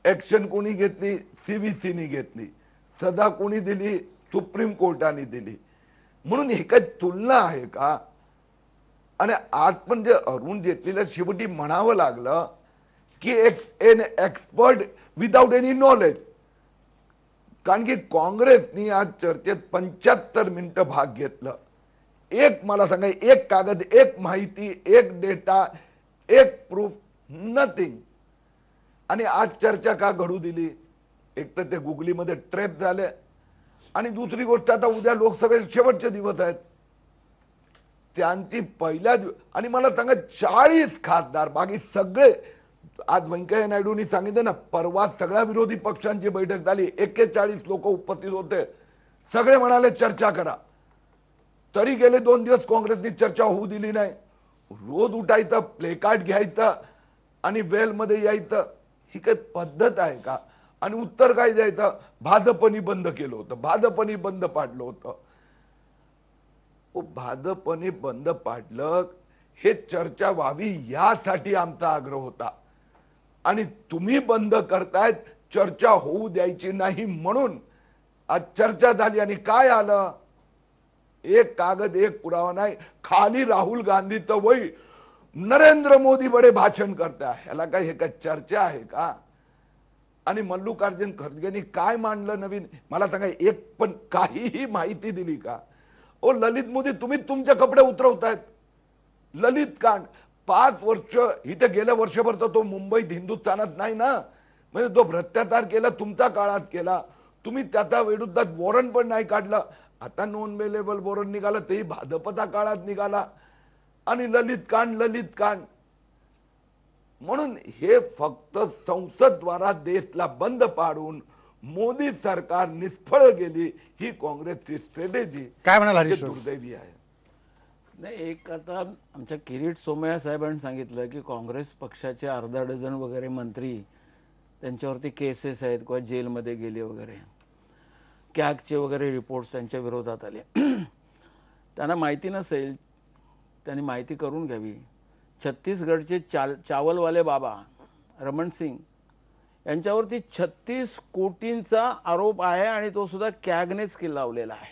ऍक्शन कोणी घेतली? सीव्हीसीनी घेतली. सजा कोणी दिली? सुप्रीम कोर्टाने दिली. म्हणून ही काय तुलना आहे का? आणि आज पण जे अरुण जेटलीला शेवटी म्हणावं लागलं की an expert without any knowledge, कारण की काँग्रेसनी आज चर्चेत 75 मिनिटं भाग घेतलं. एक मला सांगा, एक कागद, एक माहिती, एक डेटा, एक प्रूफ, नथिंग. आणि आज चर्चा का घडू दिली? एक तर ते गुगलीमध्ये ट्रॅप झाले, आणि दुसरी गोष्ट आता उद्या लोकसभेत शेवटचे दिवस आहेत, त्यांची पहिल्या आणि मला सांगा 40 खासदार, बाकी सगळे, आज व्यंकय्या नायडूंनी सांगितलं ना, परवा सगळ्या विरोधी पक्षांची बैठक झाली, 41 लोक उपस्थित होते, सगळे म्हणाले चर्चा करा. तरी गेले 2 दिवस काँग्रेसनी चर्चा होऊ दिली नाही. रोज उठायचं, प्लेकार्ड घ्यायचं आणि वेलमध्ये यायचं, ही काही पद्धत आहे का? आणि उत्तर काय द्यायचं? भाजपनी बंद केलं होतं, भाजपनी बंद पाडलं होतं. भाजपने बंद पाडलं, हे चर्चा व्हावी यासाठी आमचा आग्रह होता. आणि तुम्ही बंद करतायत, चर्चा होऊ द्यायची नाही म्हणून आज चर्चा झाली. आणि काय आलं? एक कागद, एक पुरावा नाही. खाली राहुल गांधीचं वय नरेंद्र मोदी बडे भाषण करताय. ह्याला काय, हे काय चर्चा आहे का? आणि मल्लिकार्जुन खरगेंनी काय मांडलं नवीन? मला सांगा, एक पण काहीही माहिती दिली का? ओ ललित मोदी, तुम्ही तुमचे कपडे उतरवतायत. ललित कांड 5 वर्ष, इथे गेल्या वर्षभर तर तो मुंबईत हिंदुस्थानात नाही ना, म्हणजे तो भ्रष्टाचार केला, तुमच्या काळात केला. तुम्ही त्याच्या विरुद्धात वॉरंट पण नाही काढलं. आता नॉन अवेलेबल वॉरंट निघाला, तेही भाजपच्या काळात निघाला. आणि ललित कांड. म्हणून हे फक्त संसदद्वारा देशला बंद पाडून मोदी सरकार निष्फळ गेली, ही काँग्रेसची स्ट्रॅटेजी काय म्हणाल हरीश? दुर्दैवी आहे. नाही, एक आता आमच्या किरीट सोमय्या साहेबांनी सांगितलं की काँग्रेस पक्षाचे अर्धा डझन वगैरे मंत्री, त्यांच्यावरती केसेस आहेत किंवा जेलमध्ये गेले वगैरे, कॅगचे वगैरे रिपोर्ट्स त्यांच्या विरोधात आले. त्यांना माहिती नसेल, त्यांनी माहिती करून घ्यावी. छत्तीसगडचे चावलवाले बाबा रमण सिंग यांच्यावरती 36 कोटींचा आरोप आहे आणि तो सुद्धा कॅगनेच लावलेला आहे.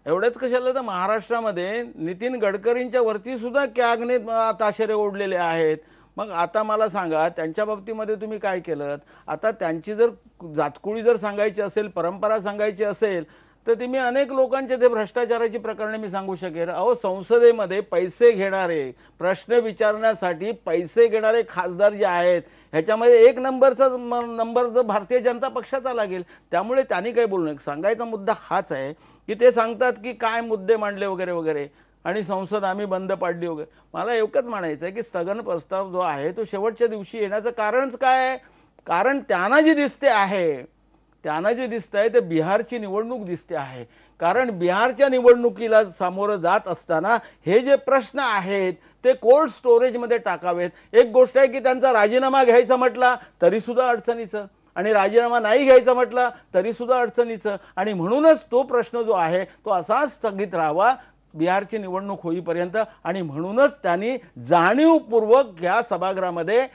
एवढ्याच कशाला तर महाराष्ट्रामध्ये नितीन गडकरींच्या वरती सुद्धा कॅगने ताशेरे ओढलेले आहेत. मग आता मला सांगा, त्यांच्या बाबतीमध्ये तुम्ही काय केलं? आता त्यांची जर जातकुळी जर सांगायची असेल, परंपरा सांगायची असेल, तर ती मी अनेक लोकांचे ते भ्रष्टाचाराची प्रकरणे मी सांगू शकेन. अहो, संसदेमध्ये पैसे घेणारे, प्रश्न विचारण्यासाठी पैसे घेणारे खासदार जे आहेत ह्याच्यामध्ये एक नंबर जर भारतीय जनता पक्षाचा लागेल. त्यामुळे त्यांनी काही बोलू नये. सांगायचा मुद्दा हाच आहे की ते सांगतात की काय मुद्दे मांडले वगैरे वगैरे आणि संसद आम्ही बंद पाडली वगैरे. मला एकच म्हणायचं आहे की स्थगन प्रस्ताव जो आहे तो शेवटच्या दिवशी येण्याचं कारणच काय आहे? कारण त्यांना जी दिसते आहे ते बिहारची निवडणूक दिसते आहे. कारण बिहारच्या निवडणुकीला सामोरं जात असताना हे जे प्रश्न आहेत ते कोल्ड स्टोरेजमध्ये टाकावेत. एक गोष्ट आहे की त्यांचा राजीनामा घ्यायचा म्हटला तरीसुद्धा अडचणीचं, आणि राजीनामा नाही घ्यायचा म्हटला तरीसुद्धा अडचणीचं, आणि म्हणूनच तो प्रश्न जो आहे तो असाच स्थगित राहावा बिहारची निवडणूक होईपर्यंत. आणि म्हणूनच त्यांनी जाणीवपूर्वक या सभागृहामध्ये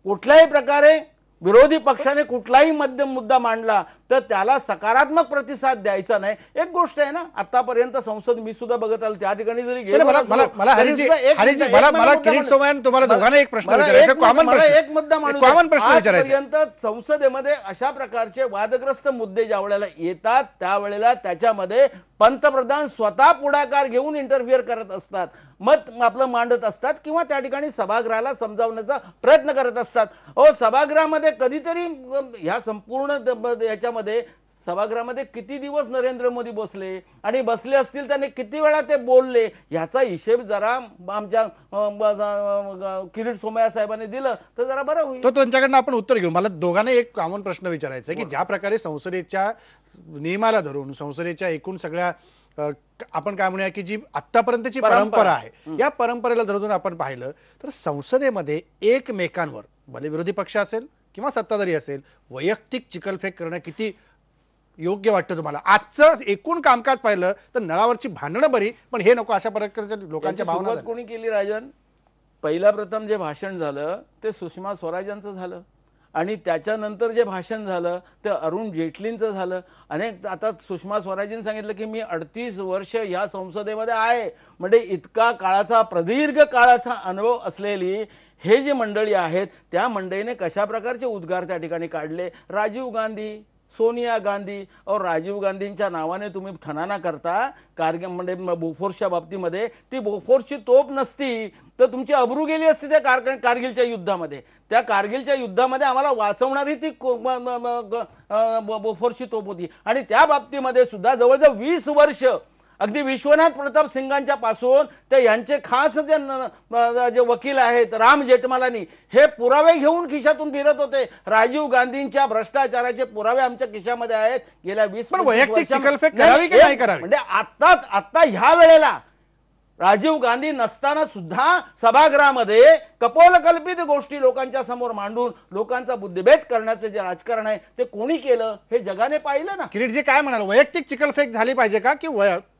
कुठल्याही प्रकारे विरोधी पक्षाने कुठलाही मुद्दा मांडला तर त्याला सकारात्मक प्रतिसाद द्यायचा नाही. एक गोष्ट आहे ना, आतापर्यंत संसद मी सुद्धा बघत आलो त्या ठिकाणी जरी गेलो मला किरीट सोमय्या तुम्हाला दोघांना एक प्रश्न विचारायचा, कॉमन प्रश्न, एक मुद्दा कॉमन प्रश्न विचारायचा. आजपर्यंत संसदेमध्ये अशा प्रकारचे वादग्रस्त मुद्दे ज्या वेळेला येतात त्यावेळेला त्याच्यामध्ये पंतप्रधान स्वतः पुढाकार घेऊन इंटरफिअर करत असतात, मत आपलं मांडत असतात किंवा त्या ठिकाणी सभागृहाला समजावण्याचा प्रयत्न करत असतात. सभागृहामध्ये कधीतरी ह्या संपूर्ण याच्यामध्ये सभागृहामध्ये किती दिवस नरेंद्र मोदी बसले आणि बसले असतील त्याने किती वेळा ते बोलले याचा हिशेब जरा आमच्या किरीट सोमय्या साहेबांनी दिलं तर जरा बरं होईल. तो त्यांच्याकडनं आपण उत्तर घेऊ. मला दोघांना एक कॉमन प्रश्न विचारायचा आहे की ज्या प्रकारे संसदेच्या नियमाला धरून संसदेच्या एकूण सगळ्या आपण काय म्हणूया की जी आतापर्यंतची परंपरा आहे या परंपरेला धरून आपण पाहिलं तर संसदेमध्ये एकमेकांवर भले विरोधी पक्ष असेल किंवा सत्ताधारी असेल वैयक्तिक चिखलफेक करणं किती योग्य वाटतं तुम्हाला? आजचं एकूण कामकाज पाहिलं तर नळावरची भांडणं बरी, पण हे नको अशा प्रकारच्या लोकांच्या भावना कोणी केली? राजन, पहिला प्रथम जे भाषण झालं ते सुषमा स्वराजांचं झालं आणि त्याच्यानंतर जे भाषण झालं ते अरुण जेटलींचं झालं. अनेक आता सुषमा स्वराजांनी सांगितलं की मी 38 वर्ष या संसदेमध्ये आहे, म्हणजे इतका काळाचा प्रदीर्घ काळाचा अनुभव असलेली हे जे मंडळी आहेत त्या मंडळीने कशा प्रकारचे उद्गार त्या ठिकाणी काढले. राजीव गांधी, सोनिया गांधी और राजीव गांधींच्या नावाने तुम्ही ठणाना करता. कारगिल म्हणजे बोफोर्सच्या बाबतीमध्ये ती बोफोर्सची तोप नसती तर तुमची अब्रू गेली असती त्या कारगिलच्या युद्धामध्ये. त्या कारगिलच्या युद्धामध्ये आम्हाला वाचवणारी ती बोफोर्सची तोप होती आणि त्या बाबतीमध्ये सुद्धा जवळजवळ 20 वर्ष अगदी विश्वनाथ प्रताप सिंगांच्या पासून ते यांचे खास जे वकील आहेत राम जेठमलानी हे पुरावे घेऊन खिशातून फिरत होते. राजीव गांधींच्या भ्रष्टाचाराचे पुरावे आमच्या खिशामध्ये आहेत गेल्या 20 म्हणजे आता ह्या वेळेला राजीव गांधी नसताना सुद्धा सभागृहामध्ये कपोलकल्पित गोष्टी लोकांच्या समोर मांडून लोकांचा बुद्धिभेद करण्याचे जे राजकारण आहे ते कोणी केलं हे जगाने पाहिलं ना. किरीटजी काय म्हणाल, वैयक्तिक चिखलफेक झाली पाहिजे का की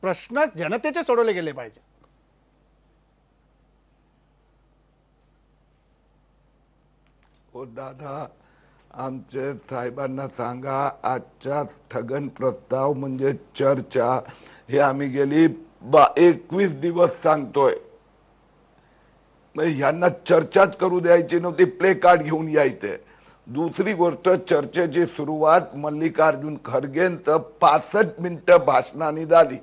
प्रश्न जनतेचे सोडवले गेले पाहिजे? हो दादा, आमचे साहेबांना सांगा आजच्या स्थगन प्रस्ताव म्हणजे चर्चा हे आम्ही गेली 21 दिवस सांगतोय. ह्यांना चर्चाच करू द्यायची नव्हती, प्ले कार्ड घेऊन यायचे. दुसरी गोष्ट, चर्चेची सुरुवात मल्लिकार्जुन खरगेंचं 65 मिनिटं भाषणाने झाली.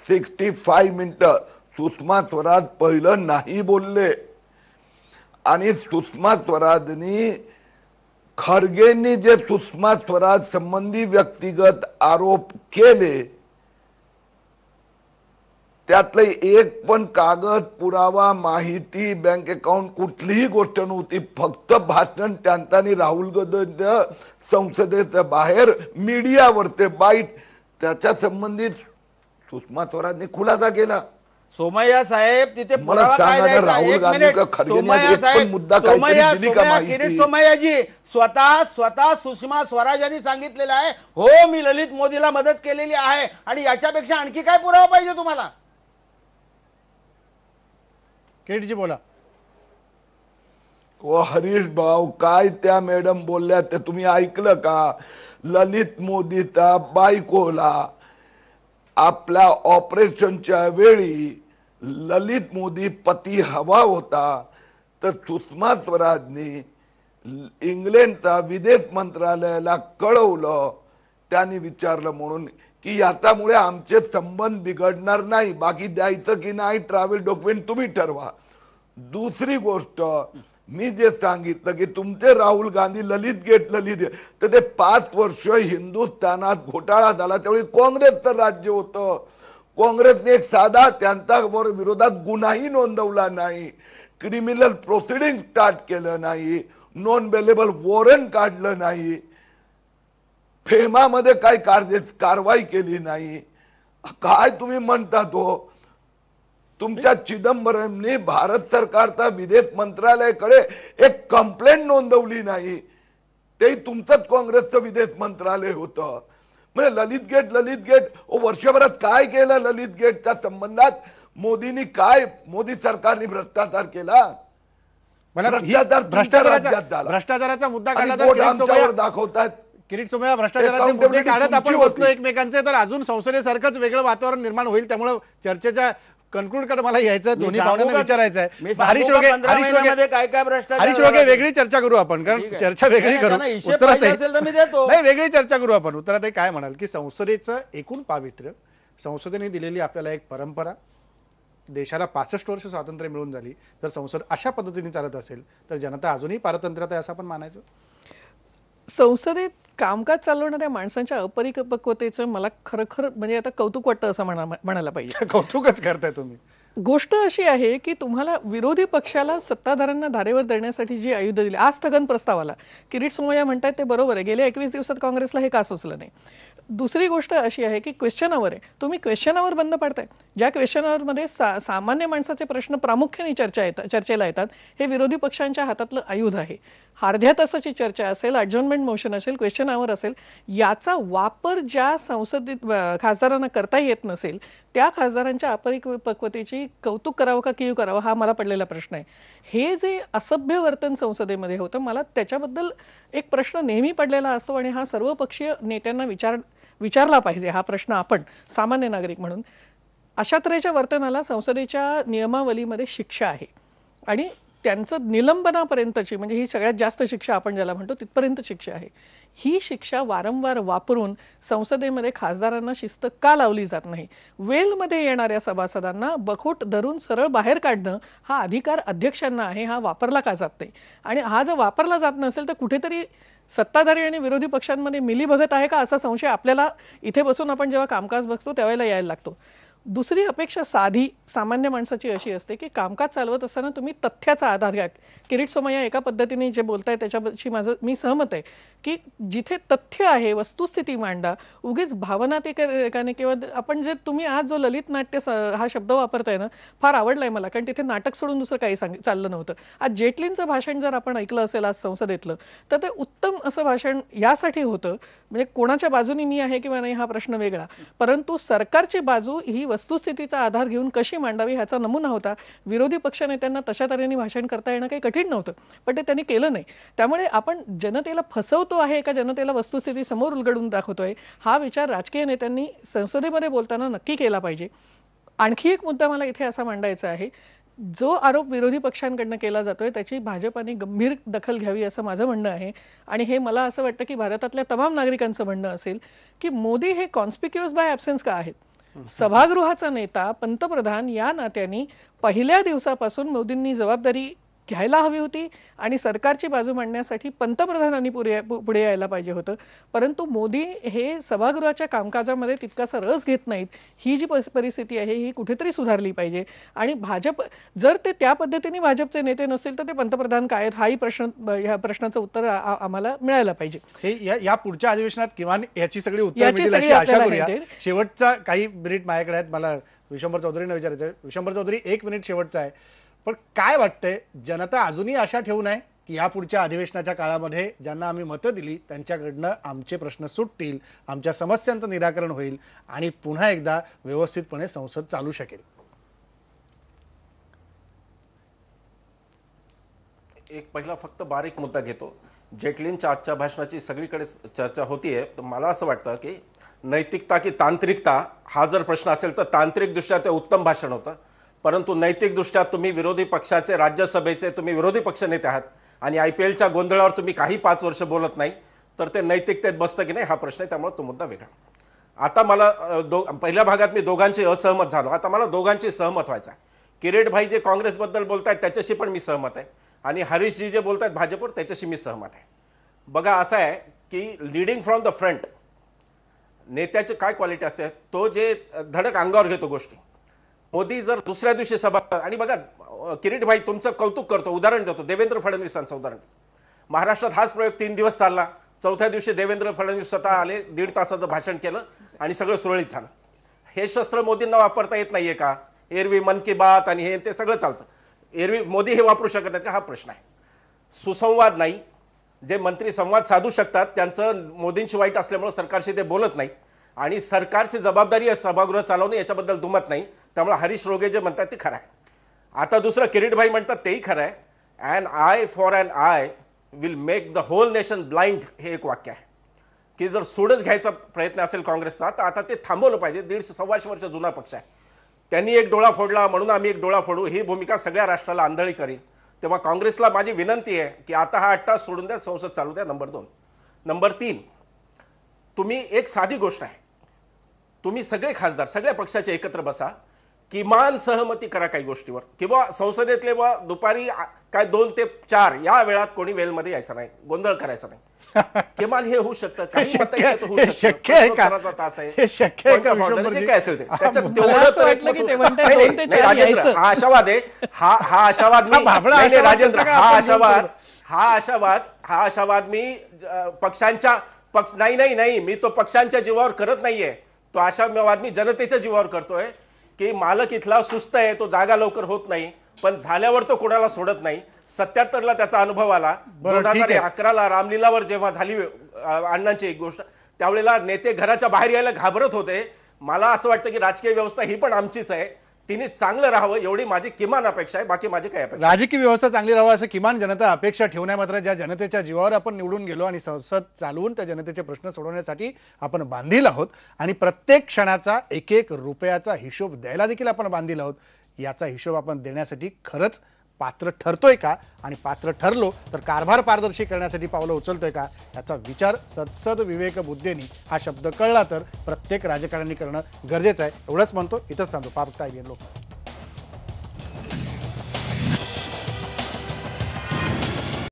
65 मिनिटं सुषमा स्वराज पहिलं नाही बोलले आणि सुषमा स्वराजनी खरगेंनी जे सुषमा स्वराज संबंधी व्यक्तिगत आरोप केले त्यातले एक पण कागद, पुरावा, माहिती, बँक अकाउंट कुठलीही गोष्ट नव्हती. फक्त भाषण त्यांनी राहुल गांधी संसदेच्या बाहेर मीडियावर ते बाईट त्याच्या संबंधित सुषमा स्वराजने खुलासा केला. सोमय्या साहेब तिथे राहुल गांधी किरीट सोमय्याजी स्वतः सुषमा स्वराज यांनी सांगितलेलं आहे हो मी ललित मोदीला मदत केलेली आहे आणि याच्यापेक्षा आणखी काय पुरावा पाहिजे तुम्हाला? किरीटजी बोला. ओ हरीश भाऊ, काय त्या मॅडम बोलल्या ते तुम्ही ऐकलं का? ललित मोदीचा बायकोला आपल्या ऑपरेशनच्या वेळी ललित मोदी पती हवा होता तर सुषमा स्वराजनी इंग्लंडचा विदेश मंत्रालयाला कळवलं. त्यांनी विचारलं म्हणून की याच्यामुळे आमचे संबंध बिघडणार नाही, बाकी द्यायचं की नाही ट्रॅव्हल डॉक्युमेंट तुम्ही ठरवा. दुसरी गोष्ट मी जे सांगितलं की तुमचे राहुल गांधी ललित गेट तर ते 5 वर्ष हिंदुस्थानात घोटाळा झाला त्यावेळी काँग्रेसचं राज्य होतं. काँग्रेसने एक साधा त्यांच्या विरोधात गुन्हाही नोंदवला नाही, क्रिमिनल प्रोसिडिंग स्टार्ट केलं नाही, नॉन बेलेबल वॉरंट काढलं नाही, फेमामध्ये काही कारवाई केली नाही. काय तुम्ही म्हणता तो? तुमच्या चिदंबरमने भारत सरकारचा विदेश मंत्रालयाकडे एक कंप्लेंट नोंदवली नाही, ते तुमचंच काँग्रेसचं विदेश मंत्रालय होतं. म्हणजे ललित गेट वर्षभरात काय केलं ललित गेटच्या संबंधात? मोदी सरकारने भ्रष्टाचार केला. भ्रष्टाचाराचा मुद्दा काढला तर दाखवतात किरीट सोमय्या भ्रष्टाचाराचे मुद्दे काढत आपण बसलो एकमेकांचे, तर अजून संसदेसारखंच वेगळं वातावरण निर्माण होईल. त्यामुळे चर्चेच्या कन्क्लूड कडे मला यायचं, दोन्ही पाहुण्यांना विचारायचं आहे. हरीश रोगे वेगळी चर्चा करू आपण, कारण चर्चा वेगळी करू. उत्तरात नाही, वेगळी चर्चा करू आपण. उत्तरात काय म्हणाल की संसदेचं एकूण पावित्र्य, संसदेने दिलेली आपल्याला एक परंपरा, देशाला 65 वर्ष स्वातंत्र्य मिळून झाली, तर संसद अशा पद्धतीने चालत असेल तर जनता अजूनही पारतंत्र्यात आहे असं आपण मानायचं. संसदेत कामकाज चालवणाऱ्या माणसांच्या अपरिपक्वतेचं मला खरखर म्हणजे आता कौतुक वाटतं असं म्हणायला पाहिजे. कौतुकच करताय तुम्ही. गोष्ट अशी आहे की तुम्हाला विरोधी पक्षाला सत्ताधाऱ्यांना धारेवर धरण्यासाठी जी आयुध दिली, आज स्थगन प्रस्ताव आला, किरीट सोमय्या म्हणतात ते बरोबर आहे, गेल्या 21 दिवसात काँग्रेसला हे का सुचलं नाही. दुसरी गोष्ट अशी आहे की क्वेश्चन आवर आहे, तुम्ही क्वेश्चन आवर बंद पाडताय. ज्या क्वेश्चन आवरमध्ये सामान्य माणसाचे प्रश्न प्रामुख्याने चर्चेला येतात, हे विरोधी पक्षांच्या हातातलं आयुध आहे. अर्ध्या तासाची चर्चा असेल, अडजॉर्नमेंट मोशन असेल, क्वेश्चन आवर असेल, याचा वापर ज्या संसदेत खासदारांना करता येत नसेल त्या खासदारांच्या अपरिपक्वतेची कौतुक करावं का कीव करावं हा मला पडलेला प्रश्न आहे. हे जे असभ्य वर्तन संसदेमध्ये होतं, मला त्याच्याबद्दल एक प्रश्न नेहमी पडलेला असतो आणि हा सर्वपक्षीय नेत्यांना विचारला पाहिजे हा प्रश्न आपण सामान्य नागरिक म्हणून. अशा तऱ्हेच्या वर्तनाला संसदेच्या नियमावलीमध्ये शिक्षा आहे आणि त्यांचं निलंबनापर्यंतची, म्हणजे ही सगळ्यात जास्त शिक्षा आपण ज्याला म्हणतो तिथपर्यंत शिक्षा आहे. ही शिक्षा वारंवार वापरून संसदेमध्ये खासदारांना शिस्त का लावली जात नाही? वेलमध्ये येणाऱ्या सभासदांना बखोट धरून सरळ बाहेर काढणं हा अधिकार अध्यक्षांना आहे, हा वापरला का जात नाही? आणि हा जर वापरला जात नसेल तर कुठेतरी सत्ताधारी आणि विरोधी पक्षांमध्ये मिलीभगत आहे का असा संशय आपल्याला इथे बसून आपण जेव्हा कामकाज बघतो त्यावेळेला यायला लागतो. दुसरी अपेक्षा साधी सामान्य माणसाची अशी असते की कामकाज चालवत असताना तुम्ही तथ्याचा आधार घ्या. किरीट सोमय्या एका पद्धतीने जे बोलताय त्याच्याशी मी सहमत आहे की जिथे तथ्य आहे, वस्तुस्थिती मांडा. उगीच भावनातिकाने किंवा आपण जे तुम्ही आज जो ललित नाट्य हा शब्द वापरताय ना, फार आवडलाय मला, कारण तिथे नाटक सोडून दुसरं काही चाललं नव्हतं. आज जेटलींचं भाषण जर आपण ऐकलं असेल आज संसदेतलं, तर ते उत्तम असं भाषण यासाठी होतं, म्हणजे कोणाच्या बाजूनी मी आहे किंवा नाही हा प्रश्न वेगळा, परंतु सरकारची बाजू ही वस्तुस्थितीचा आधार घेऊन कशी मांडावी ह्याचा नमुना होता. विरोधी पक्षनेत्यांना तशा तऱ्हेने भाषण करता येणं काही कठीण नव्हतं, पण ते त्यांनी केलं नाही. त्यामुळे आपण जनतेला फसवतो आहे का जनतेला वस्तुस्थिती समोर उलगडून दाखवतोय हा विचार राजकीय नेत्यांनी संसदेमध्ये बोलताना नक्की केला पाहिजे. आणखी एक मुद्दा मला इथे असा मांडायचा आहे, जो आरोप विरोधी पक्षांकडनं केला जातोय त्याची भाजपाने गंभीर दखल घ्यावी असं माझं म्हणणं आहे. आणि हे मला असं वाटतं की भारतातल्या तमाम नागरिकांचं म्हणणं असेल की मोदी हे कॉन्स्पिक्युअस बाय ॲब्सेन्स का आहेत? सभागृहाचा नेता, पंतप्रधान या नात्याने पहिल्या दिवसापासून मोदींनी जबाबदारी घ्यायला हवी होती आणि सरकारची बाजू मांडण्यासाठी पंतप्रधानांनी पुढे यायला पाहिजे होतं. परंतु मोदी हे सभागृहाच्या कामकाजामध्ये तितकासा रस घेत नाहीत. ही जी परिस्थिती आहे ही कुठेतरी सुधारली पाहिजे. आणि भाजप जर ते त्या पद्धतीने भाजपचे नेते नसेल तर ते पंतप्रधान काय हाही ह्या प्रश्नाचं उत्तर आम्हाला मिळायला पाहिजे. हे या पुढच्या अधिवेशनात किमान याची सगळी उत्तर मिळतील अशी आशा करूया. शेवटचा काही मिनिट माझ्याकडे आहेत, मला विशंभर चौधरींना विचारायचं आहे. विशंभर चौधरी, 1 मिनिट शेवटचा आहे, पण काय वाटतंय, जनता अजूनही आशा ठेवून आहे की या पुढच्या अधिवेशनाच्या काळामध्ये ज्यांना आम्ही मतं दिली त्यांच्याकडनं आमचे प्रश्न सुटतील, आमच्या समस्यांचं निराकरण होईल आणि पुन्हा एकदा व्यवस्थितपणे संसद चालू शकेल? एक पहिला फक्त बारीक मुद्दा घेतो. जेटलींच्या आजच्या भाषणाची सगळीकडे चर्चा होतीये, तर मला असं वाटतं की नैतिकता की तांत्रिकता हा जर प्रश्न असेल तर तांत्रिकदृष्ट्या ते उत्तम भाषण होतं, परंतु नैतिकदृष्ट्या तुम्ही विरोधी पक्षाचे, राज्यसभेचे तुम्ही विरोधी पक्षनेते आहात आणि IPLच्या गोंधळावर तुम्ही काही 5 वर्ष बोलत नाही, तर ते नैतिकतेत बसतं की नाही हा प्रश्न आहे. त्यामुळे तो मुद्दा वेगळा. आता मला पहिल्या भागात मी दोघांची असहमत झालो, आता मला दोघांची सहमत व्हायचं आहे. किरीट भाई जे काँग्रेसबद्दल बोलतायत त्याच्याशी पण मी सहमत आहे आणि हरीशजी जे बोलतायत भाजपवर त्याच्याशी मी सहमत आहे. बघा असं आहे की लिडिंग फ्रॉम द फ्रंट नेत्याची काय क्वालिटी असते, तो जे धडक अंगावर घेतो गोष्टी. मोदी जर दुसऱ्या दिवशी सभा, आणि बघा किरीट भाई तुमचं कौतुक करतो, उदाहरण देतो देवेंद्र फडणवीसांचं उदाहरण देतो. महाराष्ट्रात हाच प्रयोग 3 दिवस चालला, चौथ्या दिवशी देवेंद्र फडणवीस स्वतः आले, 1.5 तासाचं भाषण केलं आणि सगळं सुरळीत झालं. हे शस्त्र मोदींना वापरता येत नाहीये का? एरवी मन की बात आणि हे ते सगळं चालतं, एरवी मोदी हे वापरू शकत नाहीत का? हा प्रश्न आहे. सुसंवाद नाही, जे मंत्री संवाद साधू शकतात त्यांचं मोदींशी वाईट असल्यामुळे सरकारशी ते बोलत नाही आणि सरकारची जबाबदारी आहे सभागृह चालवणं, याच्याबद्दल दुमत नाही. त्यामुळे हरीश रोगे जे म्हणतात ते खरं आहे. आता दुसरं किरीट भाई म्हणतात तेही खरं आहे. And eye for an eye will make the whole nation blind, हे एक वाक्य आहे की जर सोडच घ्यायचा प्रयत्न असेल काँग्रेसचा तर आता ते थांबवलं पाहिजे. 150-125 वर्ष जुना पक्ष आहे, त्यांनी एक डोळा फोडला म्हणून आम्ही एक डोळा फोडू, ही भूमिका सगळ्या राष्ट्राला आंधळी करेल. तेव्हा काँग्रेसला माझी विनंती आहे की आता हा 8 तास सोडून द्या, संसद चालू द्या. नंबर 2. नंबर 3, तुम्ही एक साधी गोष्ट आहे, तुम्ही सगळे खासदार सगळ्या पक्षाचे एकत्र बसा, किमान सहमती करा काही गोष्टीवर, किंवा संसदेतले व दुपारी काय 2 ते 4 या वेळात कोणी वेलमध्ये यायचं नाही, गोंधळ करायचा नाही. किमान हे होऊ शकतं. काही मतं येतं होऊ शकतं. शक्य आहे का? प्रश्नोत्तराचा तास आहे, हे शक्य आहे का point of order, विश्वंभरजी? जे काय असेल ते त्याच्यात मला तेवढं असं तर वाटलं एक की मत ते होतं. म्हणताय नाही, 2 ते नाही, 4 राजेंद्र, यायचं. हा आशावाद आहे, हा आशावाद मी हा भाबडा नाही, नाही, आशावाद राजेंद्र, त्याचा हा आपण आशावाद घेऊन मी पक्षांच्या नाही मी तो पक्षांच्या जीवावर करत नाहीये, तो आशावाद मी जनतेच्या जीवावर करतोय की मालक इथला सुस्त आहे, तो जागा लवकर होत नाही, पण झाल्यावर तो कोणाला सोडत नाही. 77ला त्याचा अनुभव आला. बरं, ठीक आहे. 2011ला रामलीलावर जेव्हा झाली अण्णांची एक गोष्ट, त्यावेळेला नेते घराच्या बाहेर यायला घाबरत होते. मला असं वाटतं की राजकीय व्यवस्था ही पण आमचीच आहे, तिने चांगलं राहावं एवढी माझी किमान अपेक्षा आहे. बाकी माझी काय अपेक्षा? राजकीय व्यवस्था चांगली राहावं असं किमान जनता अपेक्षा ठेवण्या मात्र ज्या जनतेच्या जीवावर आपण निवडून गेलो आणि संसद चालवून त्या जनतेचे प्रश्न सोडवण्यासाठी आपण बांधील आहोत आणि प्रत्येक क्षणाचा 1-1 रुपयाचा हिशोब द्यायला देखील आपण बांधील आहोत. याचा हिशोब आपण देण्यासाठी खरंच पात्र ठरतोय का, आणि पात्र ठरलो तर कारभार पारदर्शी करण्यासाठी पावलं उचलतोय का, याचा विचार सदसद विवेक बुद्धीने हा शब्द कळला तर प्रत्येक राजकारण्यांनी करणं गरजेचं आहे. एवढंच म्हणतो, इथंच थांबतो. पाहता लोक.